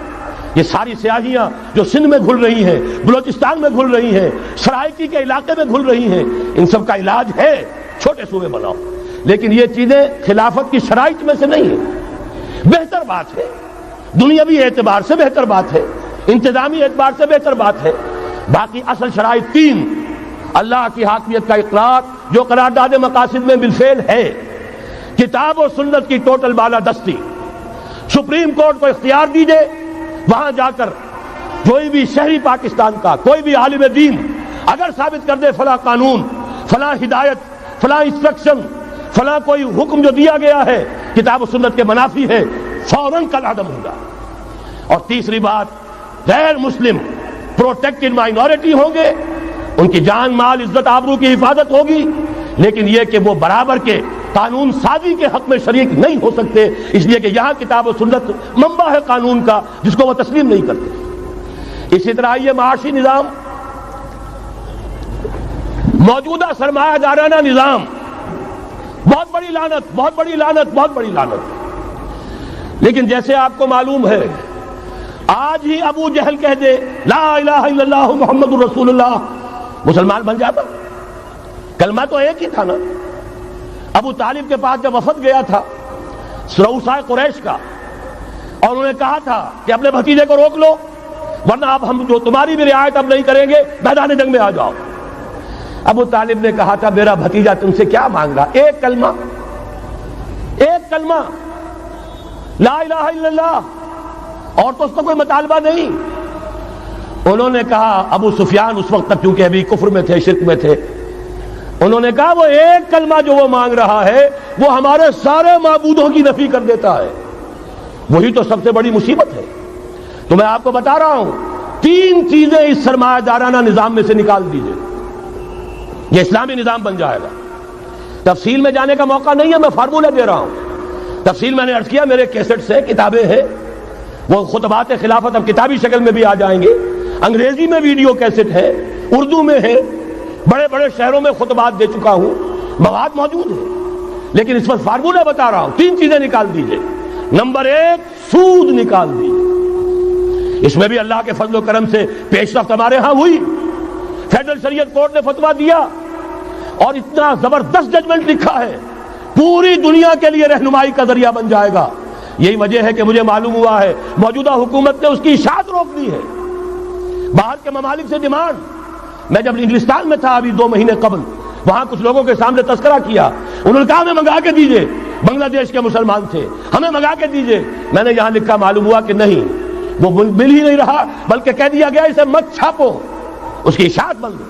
یہ ساری سیاہیاں جو سندھ میں گھل رہی ہیں، بلوچستان میں گھل رہی ہیں، سرائکی کے علاقے میں گھل رہی ہیں، ان سب کا علاج ہے چھوٹے صوبے بناؤ. لیکن یہ چیزیں خلافت کی شرائط میں سے نہیں ہیں. بہتر بات ہے، دنیاوی اعتبار سے بہتر بات ہے، انتظامی اعتبار سے بہتر بات ہے. باقی اصل شرائط تین: اللہ کی حاکمیت کا اقرار جو قرارداد مقاصد میں بالفعل ہے، کتاب و سنت کی ٹوٹل بالادستی. سپریم کورٹ کو اختیار دیجئے، وہاں جا کر کوئی بھی شہری پاکستان کا کوئی بھی عالم دین اگر ثابت کر دے فلاں قانون، فلاں ہدایت، فلاں انسٹرکشن، فلاں کوئی حکم جو دیا گیا ہے کتاب و سنت کے منافی ہے، فوراً کل عدم ہوگا. اور تیسری بات، غیر مسلم پروٹیکٹڈ مائنورٹی ہوں گے، ان کی جان مال عزت آبرو کی حفاظت ہوگی، لیکن یہ کہ وہ برابر کے قانون سازی کے حق میں شریک نہیں ہو سکتے، اس لیے کہ یہاں کتاب و سنت منبع ہے قانون کا جس کو وہ تسلیم نہیں کرتے. اسی طرح یہ معاشی نظام، موجودہ سرمایہ دارانہ نظام، بہت بڑی لعنت، بہت بڑی لعنت، بہت بڑی لعنت. لیکن جیسے آپ کو معلوم ہے، آج ہی ابو جہل کہہ دے لا الہ الا اللہ محمد الرسول اللہ، مسلمان بن جاتا. کلمہ تو ایک ہی تھا نا. ابو طالب کے پاس جب وفد گیا تھا رؤسائے قریش کا، اور انہوں نے کہا تھا کہ اپنے بھتیجے کو روک لو ورنہ اب ہم جو تمہاری بھی رعایت اب نہیں کریں گے، میدان جنگ میں آ جاؤ. ابو طالب نے کہا تھا میرا بھتیجا تم سے کیا مانگ رہا؟ ایک کلمہ، ایک کلمہ لا الہ الا اللہ، اور تو اس کا کوئی مطالبہ نہیں. انہوں نے کہا، ابو سفیان اس وقت تک کیونکہ ابھی کفر میں تھے، شرک میں تھے، انہوں نے کہا وہ ایک کلمہ جو وہ مانگ رہا ہے وہ ہمارے سارے معبودوں کی نفی کر دیتا ہے. وہی تو سب سے بڑی مصیبت ہے. تو میں آپ کو بتا رہا ہوں، تین چیزیں اس سرمایہ دارانہ نظام میں سے نکال دیجئے، یہ اسلامی نظام بن جائے گا. تفصیل میں جانے کا موقع نہیں ہے، میں فارمولہ دے رہا ہوں. تفصیل میں نے عرض کیا، میرے کیسٹ سے کتابیں ہیں، وہ خطبات خلافت اب کتابی شکل میں بھی آ جائیں گے. انگریزی میں ویڈیو کیسٹ ہے، اردو میں ہے، بڑے بڑے شہروں میں خطبات دے چکا ہوں، مواد موجود ہے. لیکن اس وقت فارمولہ بتا رہا ہوں، تین چیزیں نکال دیجئے. نمبر ایک، سود نکال دیجئے. اس میں بھی اللہ کے فضل و کرم سے پیش رفت ہمارے ہاں ہوئی. فیڈرل شریعت کورٹ نے فتویٰ دیا اور اتنا زبردست ججمنٹ لکھا ہے، پوری دنیا کے لیے رہنمائی کا ذریعہ بن جائے گا. یہی وجہ ہے کہ مجھے معلوم ہوا ہے موجودہ حکومت نے اس کی اشاعت روک دی ہے. باہر کے ممالک سے ڈیمانڈ. میں جب انگلستان میں تھا ابھی 2 مہینے قبل، وہاں کچھ لوگوں کے سامنے تذکرہ کیا، انہوں نے کہا ہمیں منگا کے دیجئے. بنگلہ دیش کے مسلمان تھے، ہمیں منگا کے دیجئے. میں نے یہاں لکھا، معلوم ہوا کہ نہیں، وہ مل ہی نہیں رہا، بلکہ کہہ دیا گیا اسے مت چھاپو، اس کی اشاعت بند.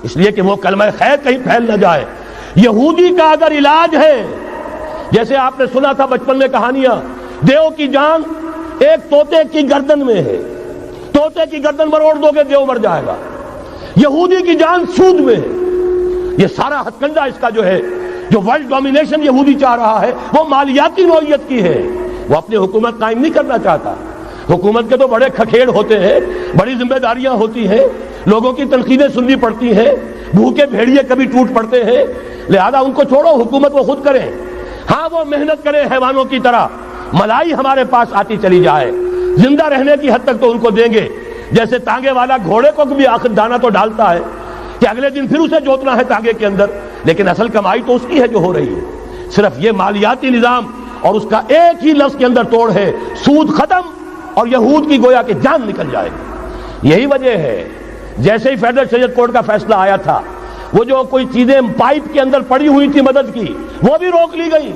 اس لیے کہ وہ کلمہ خیر کہیں پھیل نہ جائے. یہودی کا اگر علاج ہے، جیسے آپ نے سنا تھا بچپن میں کہانیاں، دیو کی جان ایک طوطے کی گردن میں ہے، طوطے کی گردن مروڑ دو گے دیو مر جائے گا. یہودی کی جان سود میں ہے. یہ سارا ہتھ کنڈا اس کا جو ہے، جو ورلڈ ڈومینیشن یہودی چاہ رہا ہے، وہ مالیاتی نوعیت کی ہے. وہ اپنی حکومت قائم نہیں کرنا چاہتا. حکومت کے تو بڑے کھکھیڑ ہوتے ہیں، بڑی ذمہ داریاں ہوتی ہیں، لوگوں کی تنقیدیں سننی پڑتی ہیں، بھوکے بھیڑیے کبھی ٹوٹ پڑتے ہیں. لہذا ان کو چھوڑو، حکومت وہ خود کریں. ہاں وہ محنت کرے حیوانوں کی طرح، ملائی ہمارے پاس آتی چلی جائے، زندہ رہنے کی حد تک تو ان کو دیں گے. جیسے تانگے والا گھوڑے کو بھی آخر دانہ تو ڈالتا ہے کہ اگلے دن پھر اسے جوتنا ہے تانگے کے اندر، لیکن اصل کمائی تو اس کی ہے جو ہو رہی ہے. صرف یہ مالیاتی نظام اور اس کا ایک ہی لفظ کے اندر توڑ ہے، سود ختم اور یہود کی گویا کہ جان نکل جائے گی. یہی وجہ ہے جیسے ہی فیڈرل شریعت کورٹ کا فیصلہ آیا تھا، وہ جو کوئی چیزیں پائپ کے اندر پڑی ہوئی تھی مدد کی، وہ بھی روک لی گئی.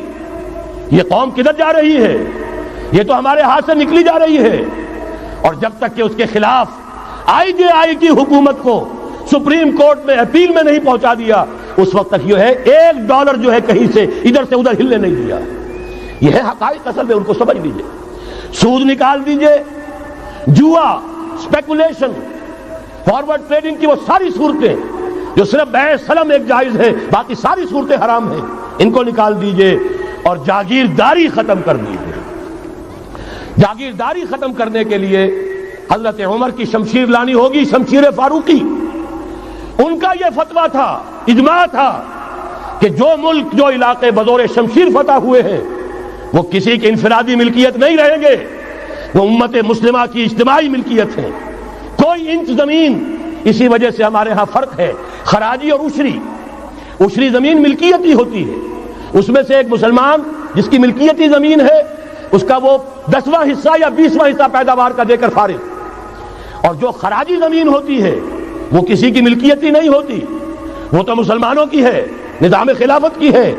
یہ قوم کدھر جا رہی ہے؟ یہ تو ہمارے ہاتھ سے نکلی جا رہی ہے. اور جب تک کہ اس کے خلاف IJI کی حکومت کو سپریم کورٹ میں اپیل میں نہیں پہنچا دیا، اس وقت تک یہ ہے $1 جو ہے کہیں سے ادھر سے ادھر ہلنے نہیں دیا. یہ ہے حقائق، اصل میں ان کو سمجھ لیجیے. سود نکال دیجئے، جوا، اسپیکولیشن، فارورڈ ٹریڈنگ کی وہ ساری صورتیں جو صرف بیع سلم ایک جائز ہے، باقی ساری صورتیں حرام ہیں، ان کو نکال دیجئے اور جاگیرداری ختم کر دیجئے۔ جاگیرداری ختم کرنے کے لیے حضرت عمر کی شمشیر لانی ہوگی، شمشیر فاروقی۔ ان کا یہ فتویٰ تھا، اجماع تھا کہ جو ملک، جو علاقے بزور شمشیر فتح ہوئے ہیں وہ کسی کی انفرادی ملکیت نہیں رہیں گے، وہ امت مسلمہ کی اجتماعی ملکیت ہے۔ کوئی انچ زمین، اسی وجہ سے ہمارے ہاں فرق ہے خراجی اور عشری۔ عشری زمین ملکیتی ہوتی ہے، اس میں سے ایک مسلمان جس کی ملکیتی زمین ہے اس کا وہ 10واں حصہ یا 20واں حصہ پیداوار کا دے کر فارغ، اور جو خراجی زمین ہوتی ہے وہ کسی کی ملکیتی نہیں ہوتی، وہ تو مسلمانوں کی ہے، نظام خلافت کی ہے۔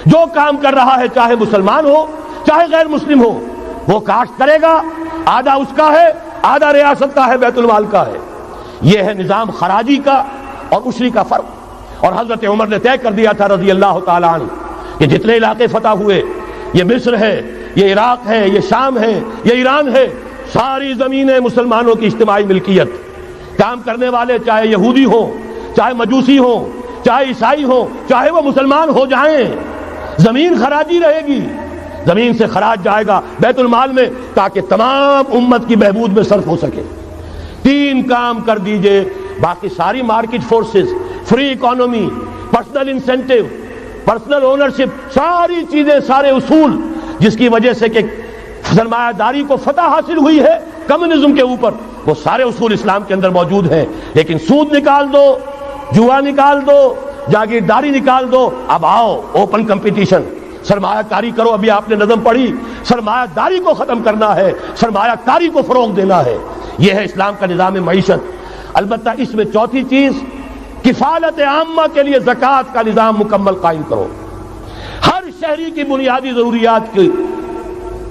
جو کام کر رہا ہے چاہے مسلمان ہو چاہے غیر مسلم ہو، وہ کاشت کرے گا، آدھا اس کا ہے، آدھا ریاست کا ہے، بیت المال کا ہے۔ یہ ہے نظام خراجی کا اور عشری کا فرق۔ اور حضرت عمر نے طے کر دیا تھا رضی اللہ تعالیٰ عنہ کہ جتنے علاقے فتح ہوئے، یہ مصر ہے، یہ عراق ہے، یہ شام ہے، یہ ایران ہے، ساری زمینیں مسلمانوں کی اجتماعی ملکیت۔ کام کرنے والے چاہے یہودی ہوں، چاہے مجوسی ہوں، چاہے عیسائی ہوں، چاہے وہ مسلمان ہو جائیں، زمین خراجی رہے گی، زمین سے خراج جائے گا بیت المال میں تاکہ تمام امت کی بہبود میں صرف ہو سکے۔ 3 کام کر دیجئے، باقی ساری market forces, free economy, personal incentive, personal ownership, ساری چیزیں، سارے اصول جس کی وجہ سے کہ سرمایہ داری کو فتح حاصل ہوئی ہے کمیونزم کے اوپر، وہ سارے اصول اسلام کے اندر موجود ہیں۔ لیکن سود نکال دو، جوا نکال دو، جاگیرداری نکال دو، اب آؤ اوپن کمپٹیشن، سرمایہ کاری کرو۔ ابھی آپ نے نظم پڑھی، سرمایہ داری کو ختم کرنا ہے، سرمایہ کاری کو فروغ دینا ہے، یہ ہے اسلام کا نظام معیشت۔ البتہ اس میں چوتھی چیز، کفالت عامہ کے لیے زکوٰۃ کا نظام مکمل قائم کرو۔ ہر شہری کی بنیادی ضروریات کی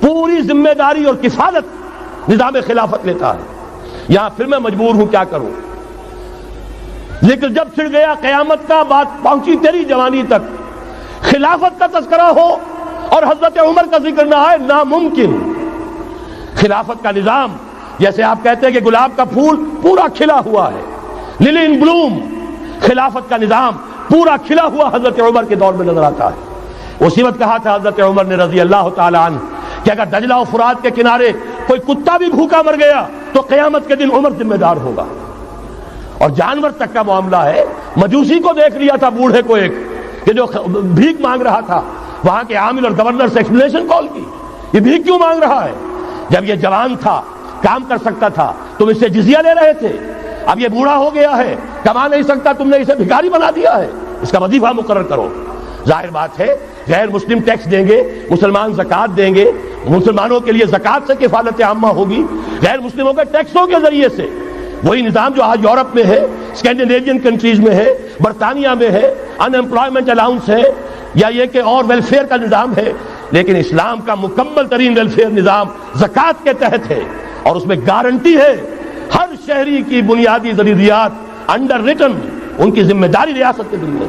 پوری ذمہ داری اور کفالت نظام خلافت لیتا ہے۔ یہاں پھر میں مجبور ہوں کیا کروں، لیکن جب چھڑ گیا قیامت کا، بات پہنچی تیری جوانی تک، خلافت کا تذکرہ ہو اور حضرت عمر کا ذکر نہ آئے، ناممکن۔ خلافت کا نظام، جیسے آپ کہتے ہیں کہ گلاب کا پھول پورا کھلا ہوا ہے، للی ان بلوم، خلافت کا نظام پورا کھلا ہوا حضرت عمر کے دور میں نظر آتا ہے۔ اسی وقت کہا تھا حضرت عمر نے رضی اللہ تعالی عنہ کہ اگر دجلہ و فرات کے کنارے کوئی کتا بھی بھوکا مر گیا تو قیامت کے دن عمر ذمہ دار ہوگا۔ اور جانور تک کا معاملہ ہے، مجوسی کو دیکھ لیا تھا، بوڑھے کو ایک کہ جو بھیک مانگ رہا تھا، وہاں کے عامل اور گورنر سے ایکسپلینیشن کال کی، یہ بھیک کیوں مانگ رہا ہے؟ جب یہ جوان تھا، کام کر سکتا تھا، تم اس سے جزیہ لے رہے تھے، اب یہ بوڑھا ہو گیا ہے، کما نہیں سکتا، تم نے اسے بھکاری بنا دیا ہے، اس کا وظیفہ مقرر کرو۔ ظاہر بات ہے غیر مسلم ٹیکس دیں گے، مسلمان زکوٰۃ دیں گے، مسلمانوں کے لیے زکوٰۃ سے کفالت عامہ ہوگی، غیر مسلموں کے ٹیکسوں کے ذریعے سے۔ وہی نظام جو آج یورپ میں ہے، اسکینڈینیوین کنٹریز میں ہے، برطانیہ میں ہے، ان امپلائمنٹ الاؤنس ہے، یا یہ کہ اور ویلفیئر کا نظام ہے، لیکن اسلام کا مکمل ترین ویلفیئر نظام زکوٰۃ کے تحت ہے، اور اس میں گارنٹی ہے ہر شہری کی بنیادی ضروریات انڈر ریٹن، ان کی ذمہ داری ریاست کے ذمہ۔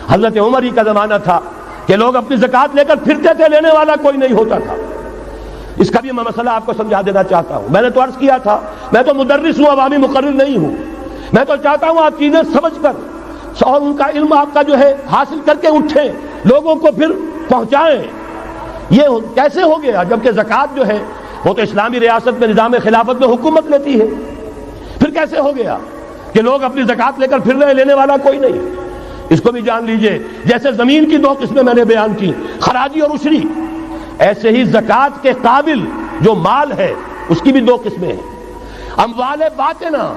حضرت عمر ہی کا زمانہ تھا کہ لوگ اپنی زکوٰۃ لے کر پھرتے تھے، لینے والا کوئی نہیں ہوتا تھا۔ اس کا بھی میں مسئلہ آپ کو سمجھا دینا چاہتا ہوں۔ میں نے تو عرض کیا تھا، میں تو مدرس ہوں، عوامی مقرر نہیں ہوں، میں تو چاہتا ہوں آپ چیزیں سمجھ کر اور ان کا علم آپ کا جو ہے حاصل کر کے اٹھیں، لوگوں کو پھر پہنچائیں۔ یہ کیسے ہو گیا جبکہ زکوٰۃ جو ہے وہ تو اسلامی ریاست میں نظام خلافت میں حکومت لیتی ہے، پھر کیسے ہو گیا کہ لوگ اپنی زکوٰۃ لے کر پھر رہے، لینے والا کوئی نہیں؟ اس کو بھی جان لیجئے، جیسے زمین کی 2 قسمیں میں نے بیان کی، خراجی اور عشری، ایسے ہی زکوٰۃ کے قابل جو مال ہے اس کی بھی 2 قسمیں ہیں۔ اموال باطنہ،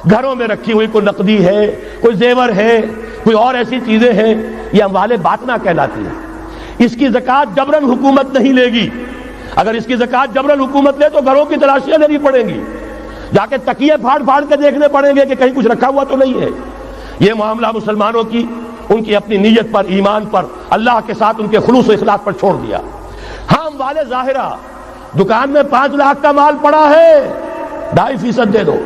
گھروں میں رکھی ہوئی کوئی نقدی ہے، کوئی زیور ہے، کوئی اور ایسی چیزیں ہیں، یہ اموال باطنہ کہلاتی ہیں۔ اس کی زکوٰۃ جبراً حکومت نہیں لے گی۔ اگر اس کی زکوٰۃ جبراً حکومت لے تو گھروں کی تلاشیاں لینی پڑیں گی، جا کے تکیے پھاڑ پھاڑ کے دیکھنے پڑیں گے کہ کہیں کچھ رکھا ہوا تو نہیں ہے۔ یہ معاملہ مسلمانوں کی ان کی اپنی نیت پر، ایمان پر، اللہ کے ساتھ ان کے خلوص و اخلاص پر چھوڑ دیا۔ ہاں اموال ظاہرہ، دکان میں 5 لاکھ کا مال پڑا ہے، 2.5% دے دو،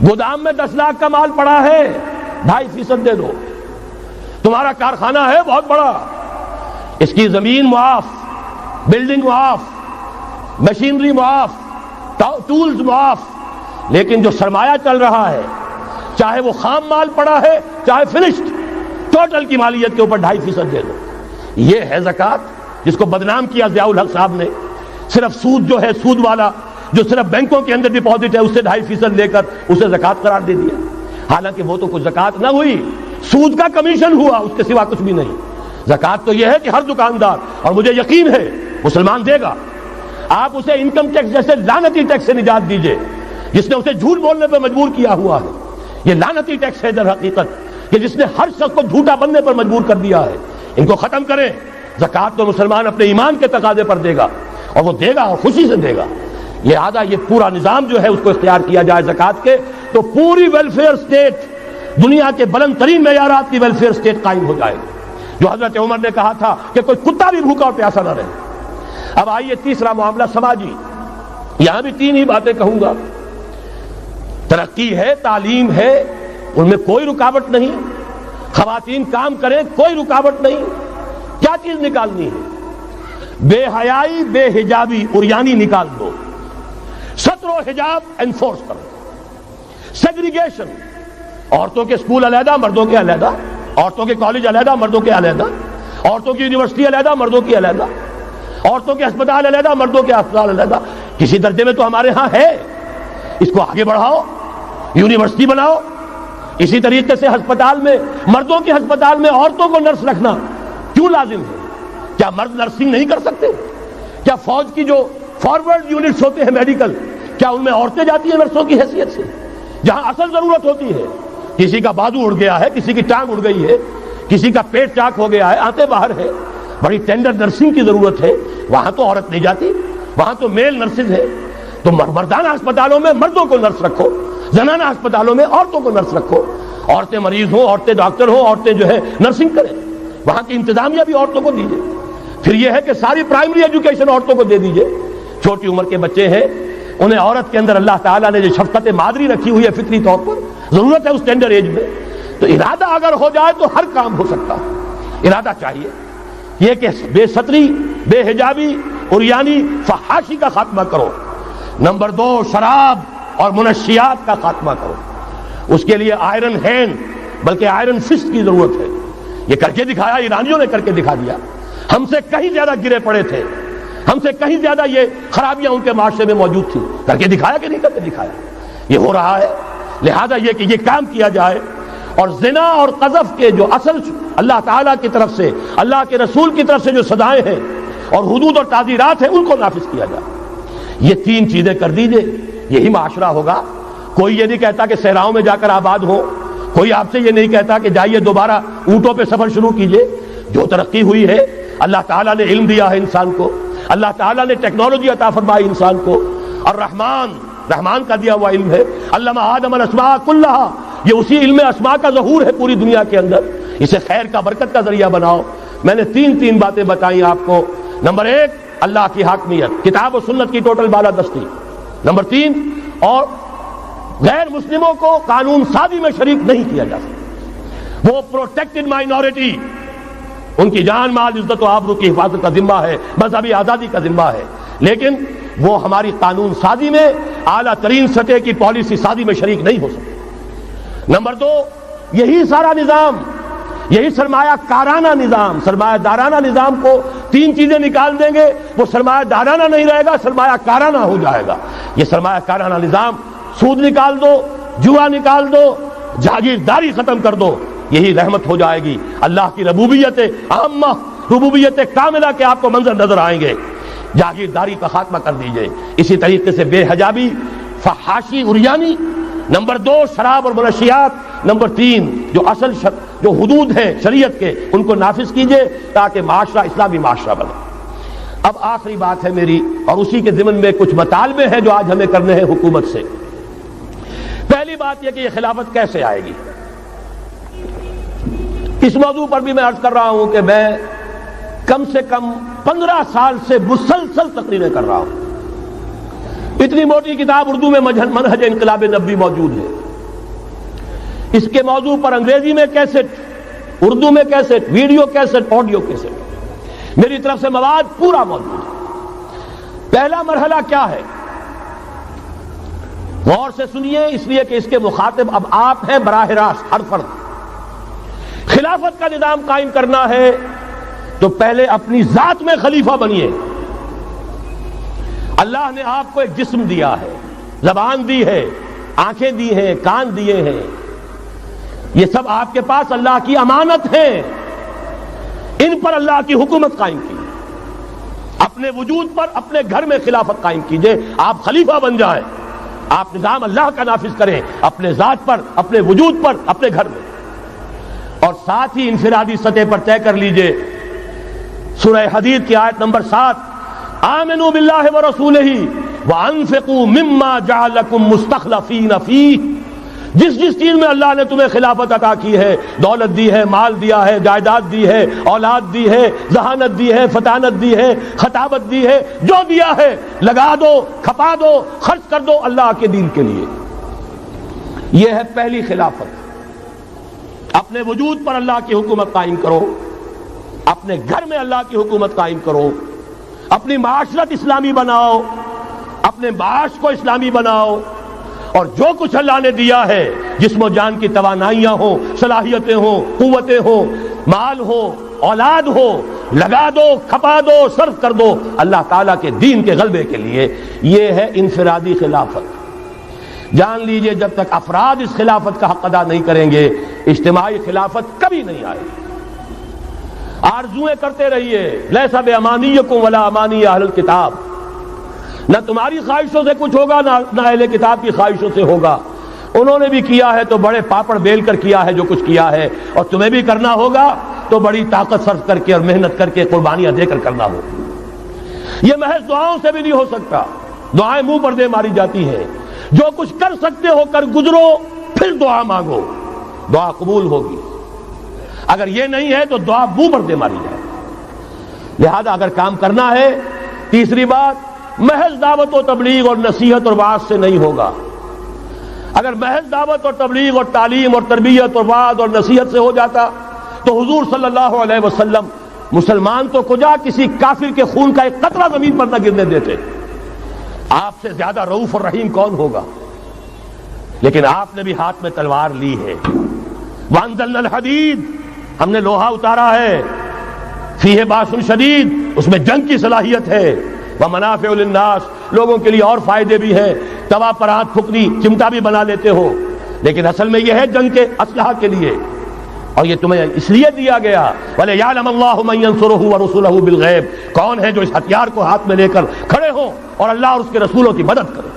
گودام میں 10 لاکھ کا مال پڑا ہے، 2.5% دے دو، تمہارا کارخانہ ہے بہت بڑا، اس کی زمین معاف، بلڈنگ معاف، مشینری معاف، ٹولز معاف، لیکن جو سرمایہ چل رہا ہے چاہے وہ خام مال پڑا ہے چاہے فنشڈ، ٹوٹل کی مالیت کے اوپر 2.5% دے دو. یہ ہے زکوٰۃ جس کو بدنام کیا ضیاء الحق صاحب نے. صرف سود جو ہے، سود والا جو صرف بینکوں کے اندر ڈپازٹ ہے اس سے 2.5% لے کر اسے زکوٰۃ قرار دے دیا. حالانکہ وہ تو کچھ زکوٰۃ نہ ہوئی، سود کا کمیشن ہوا، اس کے سوا کچھ بھی نہیں. زکوٰۃ تو یہ ہے کہ ہر دکاندار، اور مجھے یقین ہے مسلمان دے گا، آپ اسے انکم ٹیکس جیسے لعنتی ٹیکس سے نجات دیجئے جس نے اسے جھوٹ بولنے پر مجبور کیا ہوا ہے. یہ لعنتی ٹیکس ہے در حقیقت کہ جس نے ہر شخص کو جھوٹا بننے پر مجبور کر دیا ہے. ان کو ختم کریں. زکوٰۃ تو مسلمان اپنے ایمان کے تقاضے پر دے گا، اور وہ دے گا اور خوشی سے دے گا. لہذا یہ پورا نظام جو ہے اس کو اختیار کیا جائے زکوٰۃ کے، تو پوری ویلفیئر اسٹیٹ، دنیا کے بلند ترین معیارات کی ویلفیئر اسٹیٹ قائم ہو جائے گی. جو حضرت عمر نے کہا تھا کہ کوئی کتا بھی بھوکا اور پیاسا نہ رہے. اب آئیے تیسرا معاملہ سماجی. یہاں بھی 3 ہی باتیں کہوں گا. ترقی ہے، تعلیم ہے، ان میں کوئی رکاوٹ نہیں. خواتین کام کریں، کوئی رکاوٹ نہیں. کیا چیز نکالنی ہے؟ بے حیائی، بے حجابی، عریانی نکال دو. ستر و حجاب انفورس کرو. سیگریگیشن، عورتوں کے اسکول علیحدہ، مردوں کے علیحدہ، عورتوں کے کالج علیحدہ، مردوں کے علیحدہ، عورتوں کی یونیورسٹی علیحدہ، مردوں کی علیحدہ، عورتوں کے ہسپتال علیحدہ، مردوں کے ہسپتال علیحدہ. کسی درجے میں تو ہمارے ہاں ہے. اس کو آگے بڑھاؤ، یونیورسٹی بناؤ. اسی طریقے سے ہسپتال میں، مردوں کے ہسپتال میں عورتوں کو نرس رکھنا کیوں لازم ہے؟ کیا مرد نرسنگ نہیں کر سکتے؟ کیا فوج کی جو فارورڈ یونٹس ہوتے ہیں میڈیکل، کیا ان میں عورتیں جاتی ہیں نرسوں کی حیثیت سے؟ جہاں اصل ضرورت ہوتی ہے، کسی کا بازو اڑ گیا ہے، کسی کی ٹانگ اڑ گئی ہے، کسی کا پیٹ چاک ہو گیا ہے، آنتیں باہر ہے، بڑی ٹینڈر نرسنگ کی ضرورت ہے، وہاں تو عورت نہیں جاتی، وہاں تو میل نرسز ہے. تو مردانہ ہسپتالوں میں مردوں کو نرس رکھو، زنانہ ہسپتالوں میں عورتوں کو نرس رکھو. عورتیں مریض ہوں، عورتیں ڈاکٹر ہوں، عورتیں جو ہے نرسنگ کریں. وہاں کی انتظامیہ بھی عورتوں کو دیجیے. پھر یہ ہے کہ ساری پرائمری ایجوکیشن عورتوں کو دے دیجیے. چھوٹی عمر کے بچے ہیں، انہیں عورت کے اندر اللہ تعالیٰ نے جو شفقت مادری رکھی ہوئی ہے فطری طور پر، ضرورت ہے اس ٹینڈر ایج میں. تو ارادہ اگر ہو جائے تو ہر کام ہو سکتا ہے. ارادہ چاہیے. یہ کہ بے ستری، بے حجابی، عریانی، فحاشی کا خاتمہ کرو. نمبر 2، شراب اور منشیات کا خاتمہ کرو. اس کے لیے آئرن ہینڈ بلکہ آئرن فسٹ کی ضرورت ہے. یہ کر کے دکھایا، ایرانیوں نے کر کے دکھا دیا. ہم سے کہیں زیادہ گرے پڑے تھے، ہم سے کہیں زیادہ یہ خرابیاں ان کے معاشرے میں موجود تھی. کر کے دکھایا کہ نہیں کر کے دکھایا؟ یہ ہو رہا ہے. لہذا یہ کہ یہ کام کیا جائے، اور زنا اور قذف کے جو اصل اللہ تعالیٰ کی طرف سے، اللہ کے رسول کی طرف سے جو سزائیں ہیں اور حدود اور تعزیرات ہیں ان کو نافذ کیا جائے. یہ 3 چیزیں کر دیجئے، یہی معاشرہ ہوگا. کوئی یہ نہیں کہتا کہ صحراؤں میں جا کر آباد ہو، کوئی آپ سے یہ نہیں کہتا کہ جائیے دوبارہ اونٹوں پہ سفر شروع کیجئے. جو ترقی ہوئی ہے، اللہ تعالیٰ نے علم دیا ہے انسان کو، اللہ تعالیٰ نے ٹیکنالوجی عطا فرمائی انسان کو، اور رحمان کا دیا ہوا علم ہے. علم آدم الاسماء کلھا، یہ اسی علم اسماء کا ظہور ہے پوری دنیا کے اندر. اسے خیر کا، برکت کا ذریعہ بناؤ. میں نے 3 باتیں بتائیں آپ کو. نمبر 1، اللہ کی حاکمیت، کتاب و سنت کی ٹوٹل بالادستی. نمبر 3، اور غیر مسلموں کو قانون سازی میں شریک نہیں کیا جا سکتا. وہ پروٹیکٹڈ مائنورٹی، ان کی جان، مال، عزت و آبرو کی حفاظت کا ذمہ ہے، مذہبی آزادی کا ذمہ ہے، لیکن وہ ہماری قانون سازی میں، اعلیٰ ترین سطح کی پالیسی سازی میں شریک نہیں ہو سکتے. نمبر 2، یہی سارا نظام، یہی سرمایہ کارانہ نظام، سرمایہ دارانہ نظام کو 3 چیزیں نکال دیں گے، وہ سرمایہ دارانہ نہیں رہے گا، سرمایہ کارانہ ہو جائے گا. یہ سرمایہ کارانہ نظام، سود نکال دو، جوا نکال دو، جاگیرداری ختم کر دو، یہی رحمت ہو جائے گی. اللہ کی ربوبیت عامہ، ربوبیت کاملہ کے آپ کو منظر نظر آئیں گے. جاگیرداری کا خاتمہ کر دیجئے. اسی طریقے سے بے حجابی، فحاشی، عریانی. نمبر 2، شراب اور منشیات. نمبر 3، جو اصل جو حدود ہیں شریعت کے، ان کو نافذ کیجئے تاکہ معاشرہ اسلامی معاشرہ بنے. اب آخری بات ہے میری، اور اسی کے ضمن میں کچھ مطالبے ہیں جو آج ہمیں کرنے ہیں حکومت سے. پہلی بات یہ کہ یہ خلافت کیسے آئے گی. اس موضوع پر بھی میں عرض کر رہا ہوں کہ میں کم سے کم 15 سال سے مسلسل تقریریں کر رہا ہوں. اتنی موٹی کتاب اردو میں منہج انقلاب نبوی موجود ہے. اس کے موضوع پر انگریزی میں کیسٹ، اردو میں cassette, video cassette, audio cassette, میری طرف سے مواد پورا موجود ہے. پہلا مرحلہ کیا ہے؟ غور سے سنیے، اس لیے کہ اس کے مخاطب اب آپ ہیں براہ راست، ہر فرد۔ خلافت کا نظام قائم کرنا ہے تو پہلے اپنی ذات میں خلیفہ بنیے۔ اللہ نے آپ کو ایک جسم دیا ہے، زبان دی ہے، آنکھیں دی ہیں، کان دیے ہیں، یہ سب آپ کے پاس اللہ کی امانت ہیں، ان پر اللہ کی حکومت قائم کی۔ اپنے وجود پر اپنے گھر میں خلافت قائم کیجئے، آپ خلیفہ بن جائیں، آپ نظام اللہ کا نافذ کریں اپنے ذات پر، اپنے وجود پر، اپنے گھر میں، اور ساتھ ہی انفرادی سطح پر طے کر لیجئے سورہ حدید کی آیت نمبر 7، آمنوا باللہ ورسولہ وانفقوا مما جعلکم مستخلفین فیہ، جس چیز میں اللہ نے تمہیں خلافت عطا کی ہے، دولت دی ہے، مال دیا ہے، جائیداد دی ہے، اولاد دی ہے، ذہانت دی ہے، فطانت دی ہے، خطابت دی ہے، جو دیا ہے لگا دو، کھپا دو، خرچ کر دو اللہ کے دین کے لیے۔ یہ ہے پہلی خلافت۔ اپنے وجود پر اللہ کی حکومت قائم کرو، اپنے گھر میں اللہ کی حکومت قائم کرو، اپنی معاشرت اسلامی بناؤ، اپنے معاش کو اسلامی بناؤ، اور جو کچھ اللہ نے دیا ہے، جسم و جان کی توانائیاں ہوں، صلاحیتیں ہوں، قوتیں ہوں، مال ہو، اولاد ہو، لگا دو، کھپا دو، صرف کر دو اللہ تعالیٰ کے دین کے غلبے کے لیے۔ یہ ہے انفرادی خلافت۔ جان لیجئے جب تک افراد اس خلافت کا حق ادا نہیں کریں گے، اجتماعی خلافت کبھی نہیں آئے گی۔ آرزویں کرتے رہیے، لیس بامانیکم ولا امانی اہل الکتاب، نہ تمہاری خواہشوں سے کچھ ہوگا نہ اہل کتاب کی خواہشوں سے ہوگا۔ انہوں نے بھی کیا ہے تو بڑے پاپڑ بیل کر کیا ہے جو کچھ کیا ہے، اور تمہیں بھی کرنا ہوگا تو بڑی طاقت صرف کر کے اور محنت کر کے، قربانیاں دے کر کرنا ہوگا۔ یہ محض دعاؤں سے بھی نہیں ہو سکتا، دعائیں منہ پر دے ماری جاتی ہیں۔ جو کچھ کر سکتے ہو کر گزرو، پھر دعا مانگو، دعا قبول ہوگی۔ اگر یہ نہیں ہے تو دعا منہ پر دے ماری جائے۔ لہذا اگر کام کرنا ہے، تیسری بات، محض دعوت و تبلیغ اور نصیحت اور وعظ سے نہیں ہوگا۔ اگر محض دعوت اور تبلیغ اور تعلیم اور تربیت اور وعظ اور نصیحت سے ہو جاتا تو حضور صلی اللہ علیہ وسلم مسلمان تو کجا کسی کافر کے خون کا ایک قطرہ زمین پر نہ گرنے دیتے۔ آپ سے زیادہ رؤوف اور رحیم کون ہوگا؟ لیکن آپ نے بھی ہاتھ میں تلوار لی ہے۔ وانزلنا الحدید، ہم نے لوہا اتارا ہے، فیہ باس شدید، اس میں جنگ کی صلاحیت ہے، ومنافع للناس، لوگوں کے لیے اور فائدے بھی ہیں، توا پر ہاتھ پھکنی چمٹا بھی بنا لیتے ہو، لیکن اصل میں یہ ہے جنگ کے اسلحہ کے لیے، اور یہ تمہیں اس لیے دیا گیا وَلِيَعْلَمَ اللَّهُ مَن يَنصُرُهُ وَرُسُلَهُ بِالْغَيْبِ، کون ہے جو اس ہتھیار کو ہاتھ میں لے کر کھڑے ہوں اور اللہ اور اس کے رسولوں کی مدد کرے۔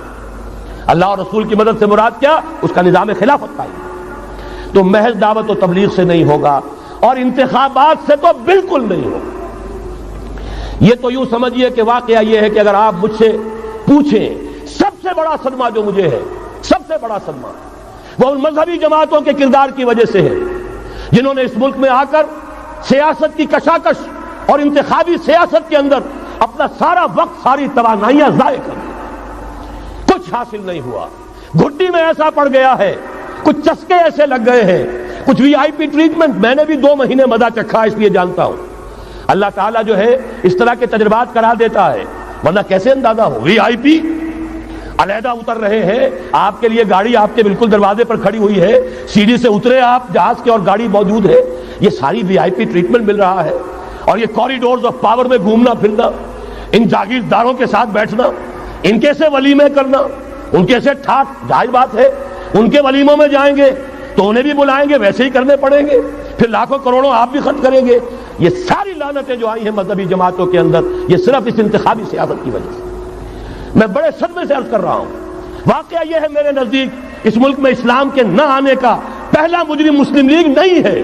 اللہ اور رسول کی مدد سے مراد کیا؟ اس کا نظام خلافت قائم۔ تو محض دعوت و تبلیغ سے نہیں ہوگا، اور انتخابات سے تو بالکل نہیں ہوگا۔ یہ تو یوں سمجھیے کہ واقعہ یہ ہے کہ اگر آپ مجھ سے پوچھیں، سب سے بڑا صدمہ جو مجھے ہے، سب سے بڑا صدمہ وہ ان مذہبی جماعتوں کے کردار کی وجہ سے ہے جنہوں نے اس ملک میں آ کر سیاست کی کشاکش اور انتخابی سیاست کے اندر اپنا سارا وقت، ساری توانائیاں ضائع کر دی، کچھ حاصل نہیں ہوا۔ گھٹی میں ایسا پڑ گیا ہے، کچھ چسکے ایسے لگ گئے ہیں، کچھ وی آئی پی ٹریٹمنٹ، میں نے بھی 2 مہینے مزہ چکھا اس لیے جانتا ہوں۔ اللہ تعالیٰ جو ہے اس طرح کے تجربات کرا دیتا ہے، ورنہ کیسے اندازہ ہو؟ وی آئی پی علیحدہ اتر رہے ہیں، آپ کے لیے گاڑی آپ کے بالکل دروازے پر کھڑی ہوئی ہے، سیڑھی سے اترے آپ جہاز کے اور گاڑی موجود ہے، یہ ساری وی آئی پی ٹریٹمنٹ مل رہا ہے، اور یہ کوریڈورز آف پاور میں گھومنا پھرنا، ان جاگیرداروں کے ساتھ بیٹھنا، ان کے سے ولیمے کرنا، ان کے سے ٹھاٹ، ظاہر بات ہے ان کے ولیموں میں جائیں گے تو انہیں بھی بلائیں گے، ویسے ہی کرنے پڑیں گے، پھر لاکھوں کروڑوں آپ بھی خرچ کریں گے۔ یہ ساری لعنتیں جو آئی ہیں مذہبی جماعتوں کے اندر، یہ صرف اس انتخابی سیاست کی وجہ سے۔ میں بڑے صدمے سے عرض کر رہا ہوں، واقعہ یہ ہے میرے نزدیک اس ملک میں اسلام کے نہ آنے کا پہلا مجرم مسلم لیگ نہیں ہے،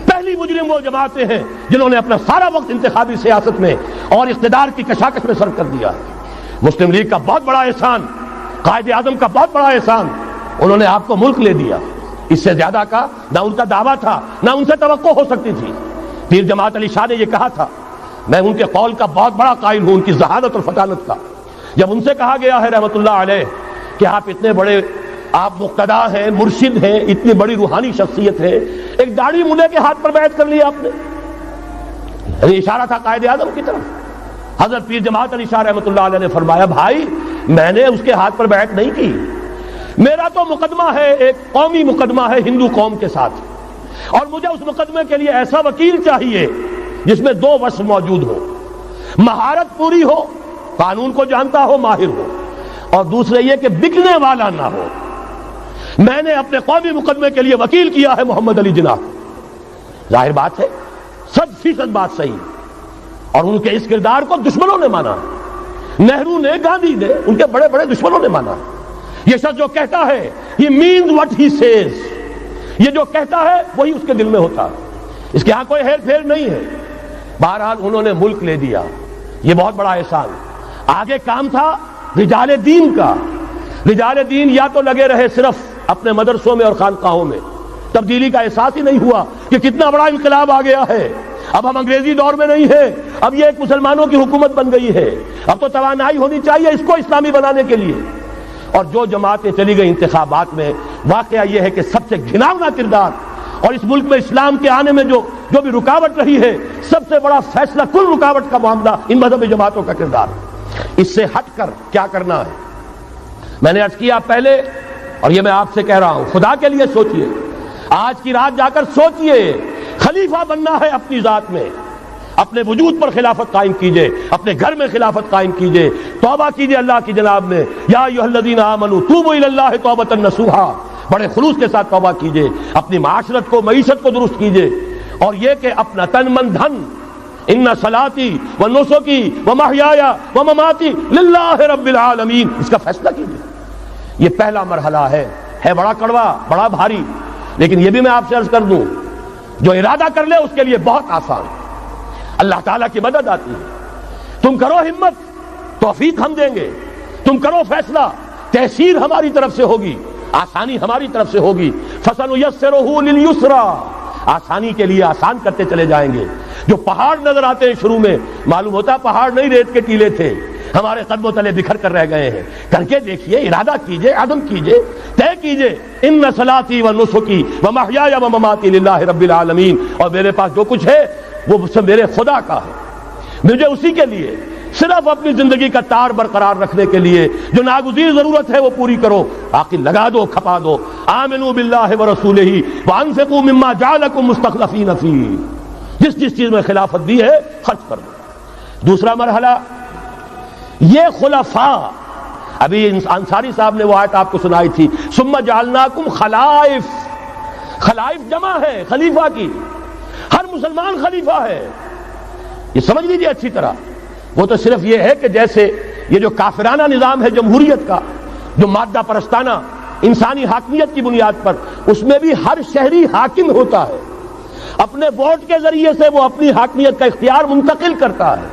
پہلی مجرم وہ جماعتیں ہیں جنہوں نے اپنا سارا وقت انتخابی سیاست میں اور اقتدار کی کشاکش میں صرف کر دیا۔ مسلم لیگ کا بہت بڑا احسان، قائد اعظم کا بہت بڑا احسان، انہوں نے آپ کو ملک لے دیا۔ اس سے زیادہ کا نہ ان کا دعویٰ تھا، نہ ان سے توقع ہو سکتی تھی۔ پیر جماعت علی شاہ نے یہ کہا تھا، میں ان کے قول کا بہت بڑا قائل ہوں، ان کی ذہانت اور فطانت کا۔ جب ان سے کہا گیا ہے رحمت اللہ علیہ کہ آپ اتنے بڑے، آپ مقتدا ہیں، مرشد ہیں، اتنی بڑی روحانی شخصیت ہے، ایک داڑھی مولے کے ہاتھ پر بیعت کر لی آپ نے، اشارہ تھا قائد اعظم کی طرف۔ حضرت پیر جماعت علی شاہ رحمۃ اللہ علیہ نے فرمایا بھائی میں نے اس کے ہاتھ پر بیعت نہیں کی، میرا تو مقدمہ ہے، ایک قومی مقدمہ ہے ہندو قوم کے ساتھ، اور مجھے اس مقدمے کے لیے ایسا وکیل چاہیے جس میں دو وصف موجود ہو، مہارت پوری ہو، قانون کو جانتا ہو، ماہر ہو، اور دوسرے یہ کہ بکنے والا نہ ہو۔ میں نے اپنے قومی مقدمے کے لیے وکیل کیا ہے محمد علی جناح۔ ظاہر بات ہے 100% بات صحیح، اور ان کے اس کردار کو دشمنوں نے مانا، نہرو نے، گاندھی نے، ان کے بڑے بڑے دشمنوں نے مانا۔ یہ شخص جو کہتا ہے he means what he says، یہ جو کہتا ہے وہی اس کے دل میں ہوتا ہے، اس کے ہاں کوئی ہیر پھیر نہیں ہے۔ بہرحال انہوں نے ملک لے دیا، یہ بہت بڑا احسان۔ آگے کام تھا رجال دین کا۔ رجال دین یا تو لگے رہے صرف اپنے مدرسوں میں اور خانقاہوں میں، تبدیلی کا احساس ہی نہیں ہوا کہ کتنا بڑا انقلاب آ گیا ہے، اب ہم انگریزی دور میں نہیں ہیں، اب یہ ایک مسلمانوں کی حکومت بن گئی ہے، اب تو توانائی ہونی چاہیے اس کو اسلامی بنانے کے لیے۔ اور جو جماعتیں چلی گئی انتخابات میں، واقعہ یہ ہے کہ سب سے گھناؤنا کردار، اور اس ملک میں اسلام کے آنے میں جو بھی رکاوٹ رہی ہے، سب سے بڑا فیصلہ کل رکاوٹ کا معاملہ ان مذہبی جماعتوں کا کردار۔ اس سے ہٹ کر کیا کرنا ہے، میں نے عرض کیا پہلے، اور یہ میں آپ سے کہہ رہا ہوں، خدا کے لیے سوچئے، آج کی رات جا کر سوچئے، خلیفہ بننا ہے اپنی ذات میں، اپنے وجود پر خلافت قائم کیجئے، اپنے گھر میں خلافت قائم کیجئے، توبہ کیجئے اللہ کی جناب میں، یا ایھا الذین آمنوا توبوا الی اللہ توبۃ نصوحا، بڑے خلوص کے ساتھ توبہ کیجئے، اپنی معاشرت کو، معیشت کو درست کیجئے، اور یہ کہ اپنا تن من دھن، ان صلاتی و نسکی و محیای و مماتی للہ رب العالمین، اس کا فیصلہ کیجئے۔ یہ پہلا مرحلہ ہے بڑا کڑوا، بڑا بھاری، لیکن یہ بھی میں آپ سے عرض کر دوں، جو ارادہ کر لے اس کے لیے بہت آسان، اللہ تعالیٰ کی مدد آتی ہے۔ تم کرو ہمت، توفیق ہم دیں گے، تم کرو فیصلہ، تحصیل ہماری طرف سے ہوگی، آسانی ہماری طرف سے ہوگی۔ فَسَنُيَسِّرُهُ لِلْيُسْرَىٰ، آسانی کے لیے آسان کرتے چلے جائیں گے۔ جو پہاڑ نظر آتے ہیں شروع میں، معلوم ہوتا پہاڑ نہیں، ریت کے ٹیلے تھے، ہمارے قدموں تلے بکھر کر رہ گئے ہیں۔ کر کے دیکھیے، ارادہ کیجئے، عزم کیجئے، طے کیجئے، ان صلاتی و نسکی و محیای و مماتی للہ رب العالمین، اور میرے پاس جو کچھ ہے وہ میرے خدا کا ہے، مجھے اسی کے لیے صرف اپنی زندگی کا تار برقرار رکھنے کے لیے جو ناگزیر ضرورت ہے وہ پوری کرو، باقی لگا دو، کھپا دو۔ آمنوا باللہ ورسولہ وانفقوا مما جعلکم مستخلفین فیہ، جس چیز میں خلافت دی ہے خرچ کر دو۔ دوسرا مرحلہ، یہ خلفاء، ابھی انصاری صاحب نے وہ آیت آپ کو سنائی تھی، ثم جعلناکم خلائف، خلائف جمع ہے خلیفہ کی، ہر مسلمان خلیفہ ہے، یہ سمجھ لیجیے اچھی طرح۔ وہ تو صرف یہ ہے کہ جیسے یہ جو کافرانہ نظام ہے جمہوریت کا، جو مادہ پرستانہ انسانی حاکمیت کی بنیاد پر، اس میں بھی ہر شہری حاکم ہوتا ہے، اپنے ووٹ کے ذریعے سے وہ اپنی حاکمیت کا اختیار منتقل کرتا ہے،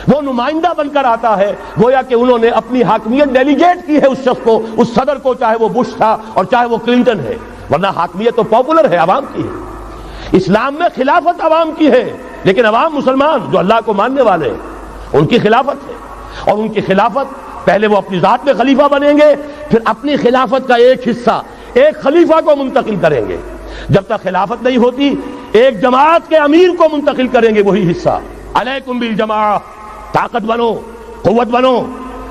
وہ نمائندہ بن کر آتا ہے، گویا کہ انہوں نے اپنی حاکمیت ڈیلیگیٹ کی ہے اس شخص کو، اس صدر کو، چاہے وہ بش تھا اور چاہے وہ کلنٹن ہے، ورنہ حاکمیت تو پاپولر ہے، عوام کی ہے۔ اسلام میں خلافت عوام کی ہے، لیکن عوام مسلمان جو اللہ کو ماننے والے ہیں ان کی خلافت ہے، اور ان کی خلافت پہلے وہ اپنی ذات میں خلیفہ بنیں گے، پھر اپنی خلافت کا ایک حصہ ایک خلیفہ کو منتقل کریں گے۔ جب تک خلافت نہیں ہوتی ایک جماعت کے امیر کو منتقل کریں گے وہی حصہ۔ علیکم بالجماعہ، طاقت بنو، قوت بنو،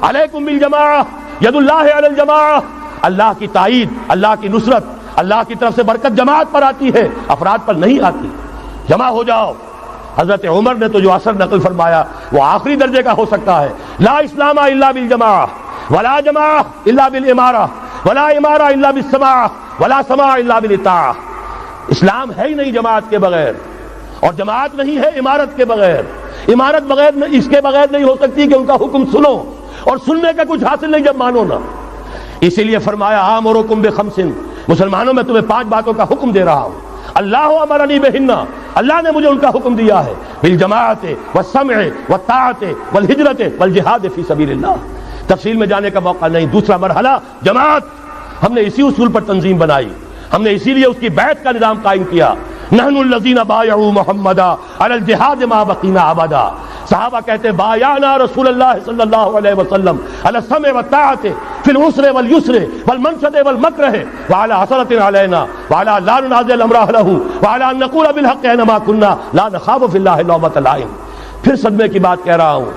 علیکم بالجماعہ، ید اللہ علی الجماعہ، اللہ کی تائید، اللہ کی نصرت، اللہ کی طرف سے برکت جماعت پر آتی ہے، افراد پر نہیں آتی۔ جمع ہو جاؤ۔ حضرت عمر نے تو جو اثر نقل فرمایا وہ آخری درجے کا ہو سکتا ہے، لا اسلام الا بالجماعہ، ولا جماعہ الا بالامارہ، ولا امارہ الا بالسماع، ولا سماع الا بالاطاعہ۔ اسلام ہے ہی نہیں جماعت کے بغیر، اور جماعت نہیں ہے امارت کے بغیر، امارت بغیر اس کے بغیر نہیں ہو سکتی کہ ان کا حکم سنو، اور سننے کا کچھ حاصل نہیں جب مانو نہ۔ اسی لیے فرمایا آمرکم بخمس، مسلمانوں میں تمہیں 5 باتوں کا حکم دے رہا ہوں، اللہ امرنی بہن، اللہ نے مجھے ان کا حکم دیا ہے، بالجماعت والسمع والطاعت والہجرت والجہاد فی سبیل اللہ۔ تفصیل میں جانے کا موقع نہیں۔ دوسرا مرحلہ جماعت، ہم نے اسی اصول پر تنظیم بنائی، ہم نے اسی لیے اس کی بیعت کا نظام قائم کیا۔ نحن الذین بایعوا محمدا علی الجہاد ما بقینا ابدا، صحابہ کہتے ہیں بایعنا رسول اللہ صلی اللہ علیہ وسلم علی السمع والطاعت فی العسر والیسر والمنشط والمکرہ وعلی حسرۃ علینا وعلی لا ننازع الامر اہلہ وعلی ان نقول بالحق اینما کنا لا نخاف فی اللہ لومۃ لائم۔ پھر صدمے کی بات کہہ رہا ہوں،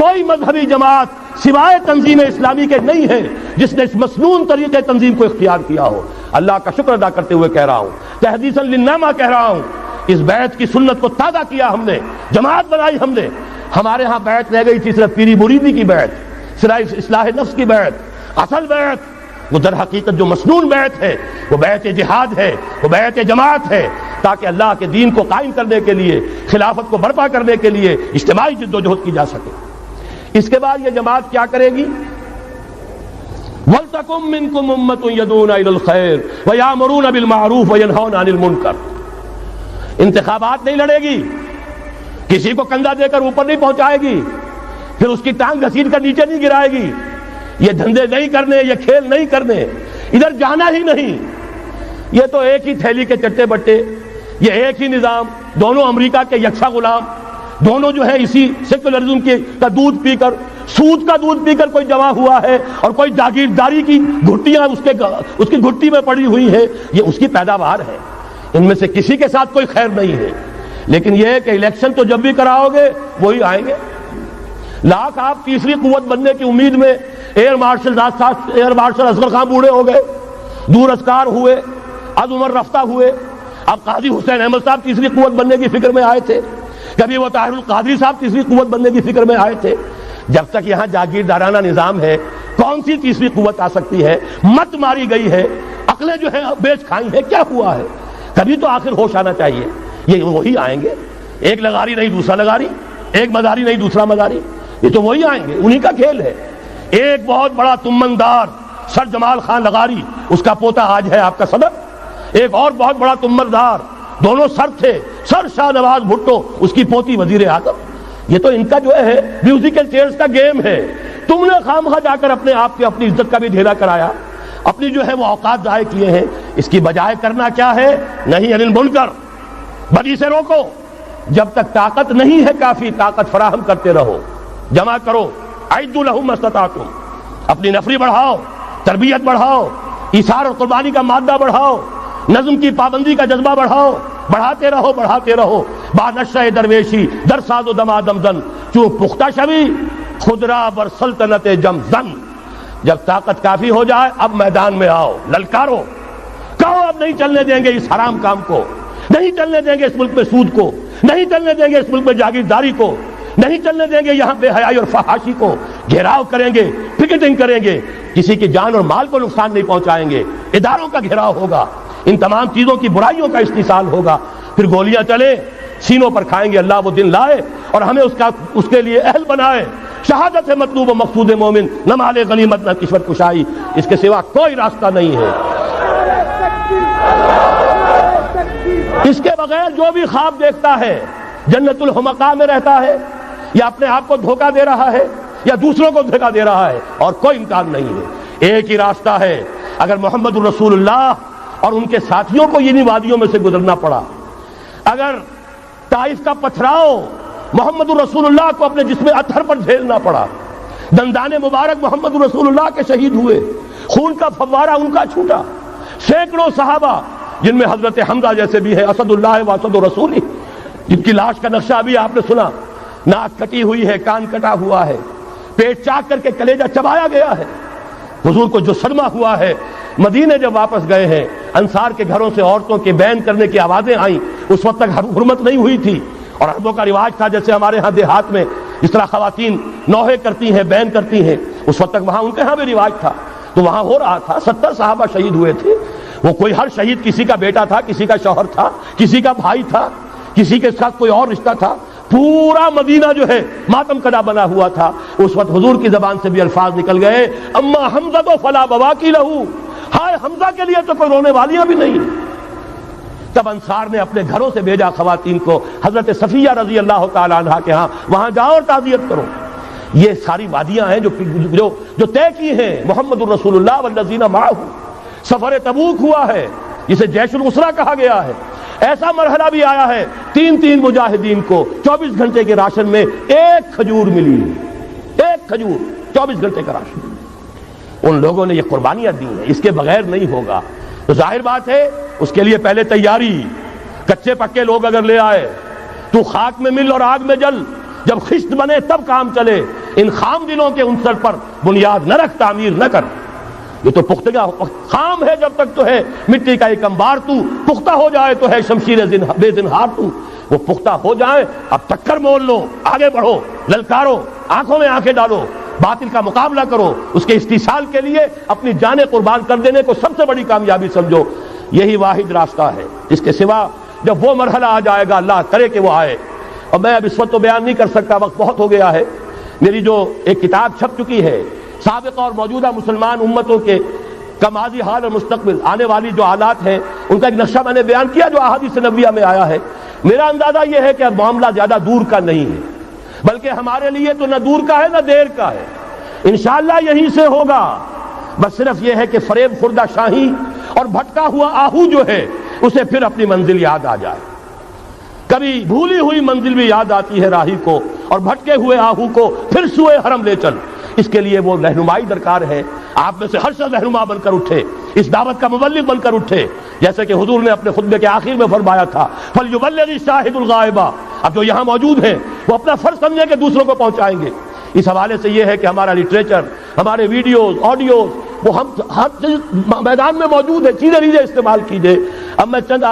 کوئی مذہبی جماعت سوائے تنظیم اسلامی کے نہیں ہے جس نے اس مسنون طریقے تنظیم کو اختیار کیا ہو۔ اللہ کا شکر ادا کرتے ہوئے کہہ رہا ہوں، تحدیثاً للنعمہ کہہ رہا ہوں، اس بیعت کی سنت کو تازہ کیا ہم نے، جماعت بنائی ہم نے۔ ہمارے ہاں بیعت رہ گئی تھی صرف پیری مریدی کی بیعت، صرف اصلاح نفس کی بیعت۔ اصل بیعت وہ در حقیقت جو مسنون بیعت ہے وہ بیعت جہاد ہے، وہ بیعت جماعت ہے، تاکہ اللہ کے دین کو قائم کرنے کے لیے، خلافت کو برپا کرنے کے لیے اجتماعی جد و جہد کی جا سکے۔ اس کے بعد یہ جماعت کیا کرے گی؟ وَلْتَكُن مِّنكُمْ أُمَّةٌ يَدْعُونَ إِلَى الْخَيْرِ وَيَأْمُرُونَ بِالْمَعْرُوفِ وَيَنْهَوْنَ عَنِ الْمُنكَرِ۔ انتخابات نہیں لڑے گی، کسی کو کندھا دے کر اوپر نہیں پہنچائے گی، پھر اس کی ٹانگ گھسیٹ کر نیچے نہیں گرائے گی۔ یہ دھندے نہیں کرنے، یہ کھیل نہیں کرنے، ادھر جانا ہی نہیں۔ یہ تو ایک ہی تھیلی کے چٹے بٹے، یہ ایک ہی نظام، دونوں امریکہ کے یکساں غلام، دونوں جو ہے اسی سیکولرزم کا دودھ پی کر، سود کا دودھ پی کر کوئی جمع ہوا ہے، اور کوئی جاگیرداری کی گھٹیاں اس کی گھٹی میں پڑی ہوئی ہے، یہ اس کی پیداوار ہے۔ ان میں سے کسی کے ساتھ کوئی خیر نہیں ہے، لیکن یہ ہے کہ الیکشن تو جب بھی کراؤ گے وہی آئیں گے۔ لاکھ آپ تیسری قوت بننے کی امید میں ایئر مارشل اصغر خان بوڑھے ہو گئے، دور اسکار ہوئے، از عمر رفتہ ہوئے۔ اب قاضی حسین احمد صاحب تیسری قوت بننے کی فکر میں آئے تھے، کبھی وہ طاہر القادری صاحب تیسری قوت بننے کی فکر میں آئے تھے۔ جب تک یہاں جاگیردارانہ نظام ہے، کون سی تیسری قوت آ سکتی ہے؟ مت ماری گئی ہے، عقلیں جو ہے بیچ کھائی ہیں، کیا ہوا ہے؟ کبھی تو آخر ہوش آنا چاہیے۔ یہ وہی آئیں گے، ایک لغاری نہیں دوسرا لغاری، ایک مداری نہیں دوسرا مداری، یہ تو وہی آئیں گے، انہی کا کھیل ہے۔ ایک بہت بڑا تمندار سر جمال خان لغاری، اس کا پوتا آج ہے آپ کا صدر۔ ایک اور بہت بڑا تمندار، دونوں سر تھے، سر شاہ نواز بھٹو، اس کی پوتی وزیر اعظم۔ یہ تو ان کا جو ہے میوزیکل چیئرز کا گیم ہے۔ تم نے خامخواہ جا کر اپنے آپ کی اپنی عزت کا بھی ڈھیلا کرایا، اپنی جو ہے وہ اوقات ضائع کیے ہیں۔ اس کی بجائے کرنا کیا ہے؟ نہیں انل منکر، بدی سے روکو۔ جب تک طاقت نہیں ہے کافی، طاقت فراہم کرتے رہو، جمع کرو۔ اعدوا لهم ما استطعتم، اپنی نفری بڑھاؤ، تربیت بڑھاؤ، ایثار اور قربانی کا مادہ بڑھاؤ، نظم کی پابندی کا جذبہ بڑھاؤ، بڑھاتے رہو بڑھاتے رہو۔ با نشہ درویشی در ساز و دما دمزن، چوں پختہ شوی خدرا بر سلطنت جم زن۔ جب طاقت کافی ہو جائے اب میدان میں آؤ، للکارو، کہو اب نہیں چلنے دیں گے اس حرام کام کو، نہیں چلنے دیں گے اس ملک میں سود کو، نہیں چلنے دیں گے اس ملک میں جاگیرداری کو، نہیں چلنے دیں گے یہاں بے حیائی اور فحاشی کو۔ گھیراؤ کریں گے، پکیٹنگ کریں گے، کسی کی جان اور مال کو نقصان نہیں پہنچائیں گے، اداروں کا گھیراؤ ہوگا، ان تمام چیزوں کی برائیوں کا استحصال ہوگا۔ پھر گولیاں چلے سینوں پر کھائیں گے، اللہ وہ دن لائے اور ہمیں اس کے لیے اہل بنائے۔ شہادت ہے مطلوب و مقصود مومن، نہ مال غنیمت نہ کشور کشائی، اس کے سوا کوئی راستہ نہیں ہے۔ اس کے بغیر جو بھی خواب دیکھتا ہے جنت الحمقاء میں رہتا ہے، یا اپنے آپ کو دھوکہ دے رہا ہے، یا دوسروں کو دھوکہ دے رہا ہے، اور کوئی امکان نہیں ہے۔ ایک ہی راستہ ہے۔ اگر محمد الرسول اللہ اور ان کے ساتھیوں کو انہی وادیوں میں سے گزرنا پڑا، اگر طائف کا پتھراؤ محمد الرسول اللہ کو اپنے جسم اطہر پر جھیلنا پڑا، دندان مبارک محمد الرسول اللہ کے شہید ہوئے، خون کا فوارہ ان کا چھوٹا، سینکڑوں صحابہ جن میں حضرت حمزہ جیسے بھی ہے، اسد اللہ و اسد رسول، جن کی لاش کا نقشہ ابھی آپ نے سنا، ناک کٹی ہوئی ہے، کان کٹا ہوا ہے، پیٹ چاک کر کے کلیجہ چبایا گیا ہے۔ حضور کو جو صدمہ ہوا ہے، مدینے جب واپس گئے ہیں، انصار کے گھروں سے عورتوں کے بین کرنے کی آوازیں آئیں، اس وقت تک حرمت نہیں ہوئی تھی، اور عربوں کا رواج تھا جیسے ہمارے ہاں دیہات میں جس طرح خواتین نوحے کرتی ہیں، بین کرتی ہیں، اس وقت تک وہاں ان کے ہاں بھی رواج تھا، تو وہاں ہو رہا تھا۔ 70 صحابہ شہید ہوئے تھے۔ وہ کوئی ہر شہید کسی کا بیٹا تھا، کسی کا شوہر تھا، کسی کا بھائی تھا، کسی کے ساتھ کوئی اور رشتہ تھا، پورا مدینہ جو ہے ماتم کدا بنا ہوا تھا۔ اس وقت حضور کی زبان سے بھی الفاظ نکل گئے، اما حمزہ تو فلا بواکی لہو، ہائے حمزہ کے لیے تو کوئی رونے والیاں بھی نہیں۔ تب انصار نے اپنے گھروں سے بھیجا خواتین کو حضرت صفیہ رضی اللہ تعالی عنہا کے ہاں، وہاں جاؤ اور تعزیت کرو۔ یہ ساری وادیاں ہیں جو طے کی ہیں محمد الرسول اللہ والذین معہ۔ سفر تبوک ہوا ہے جسے جیش العسرہ کہا گیا ہے۔ ایسا مرحلہ بھی آیا ہے 3 مجاہدین کو 24 گھنٹے کے راشن میں ایک کھجور ملی، ایک کھجور، 24 گھنٹے کا راشن۔ ان لوگوں نے یہ قربانیاں دی ہیں، اس کے بغیر نہیں ہوگا۔ تو ظاہر بات ہے اس کے لیے پہلے تیاری۔ کچے پکے لوگ اگر لے آئے تو خاک میں مل اور آگ میں جل، جب خشت بنے تب کام چلے۔ ان خام دلوں کے عنصر پر بنیاد نہ رکھ، تعمیر نہ کر۔ یہ تو پختگا خام ہے جب تک تو ہے مٹی کا ایک انبار تو، پختہ ہو جائے تو ہے شمشیر بے زنہار تو۔ وہ پختہ ہو جائیں، اب ٹکر مول لو، آگے بڑھو، للکارو، آنکھوں میں آنکھیں ڈالو، باطل کا مقابلہ کرو، اس کے استحصال کے لیے اپنی جانیں قربان کر دینے کو سب سے بڑی کامیابی سمجھو۔ یہی واحد راستہ ہے، اس کے سوا جب وہ مرحلہ آ جائے گا، اللہ کرے کہ وہ آئے، اور میں اب اس وقت تو بیان نہیں کر سکتا، وقت بہت ہو گیا ہے۔ میری جو ایک کتاب چھپ چکی ہے سابقہ اور موجودہ مسلمان امتوں کے کا ماضی حال اور مستقبل، آنے والی جو حالات ہیں ان کا ایک نقشہ میں نے بیان کیا جو احادیث نبویہ میں آیا ہے۔ میرا اندازہ یہ ہے کہ اب معاملہ زیادہ دور کا نہیں ہے، بلکہ ہمارے لیے تو نہ دور کا ہے نہ دیر کا ہے، انشاءاللہ یہیں سے ہوگا۔ بس صرف یہ ہے کہ فریب خوردہ شاہی اور بھٹکا ہوا آہو جو ہے اسے پھر اپنی منزل یاد آ جائے۔ کبھی بھولی ہوئی منزل بھی یاد آتی ہے راہی کو، اور بھٹکے ہوئے آہو کو پھر سوئے حرم لے چل۔ اس کے لیے وہ رہنمائی درکار ہے، آپ میں سے ہر شخص رہنما بن کر اٹھے، اس دعوت کا مبلغ بن کر اٹھے، جیسے کہ حضور نے اپنے خطبے کے آخر میں فرمایا تھا فَلْيُبَلِّغِ الشَّاهِدُ الْغَائِبَ۔ اب جو یہاں موجود ہیں وہ اپنا فرض سمجھیں کہ دوسروں کو پہنچائیں گے۔ اس حوالے سے یہ ہے کہ ہمارا لٹریچر، ہمارے ویڈیوز، آڈیوز، وہ ہم ہر میدان میں موجود ہے، چیزیں استعمال کیجئے۔ اب میں چند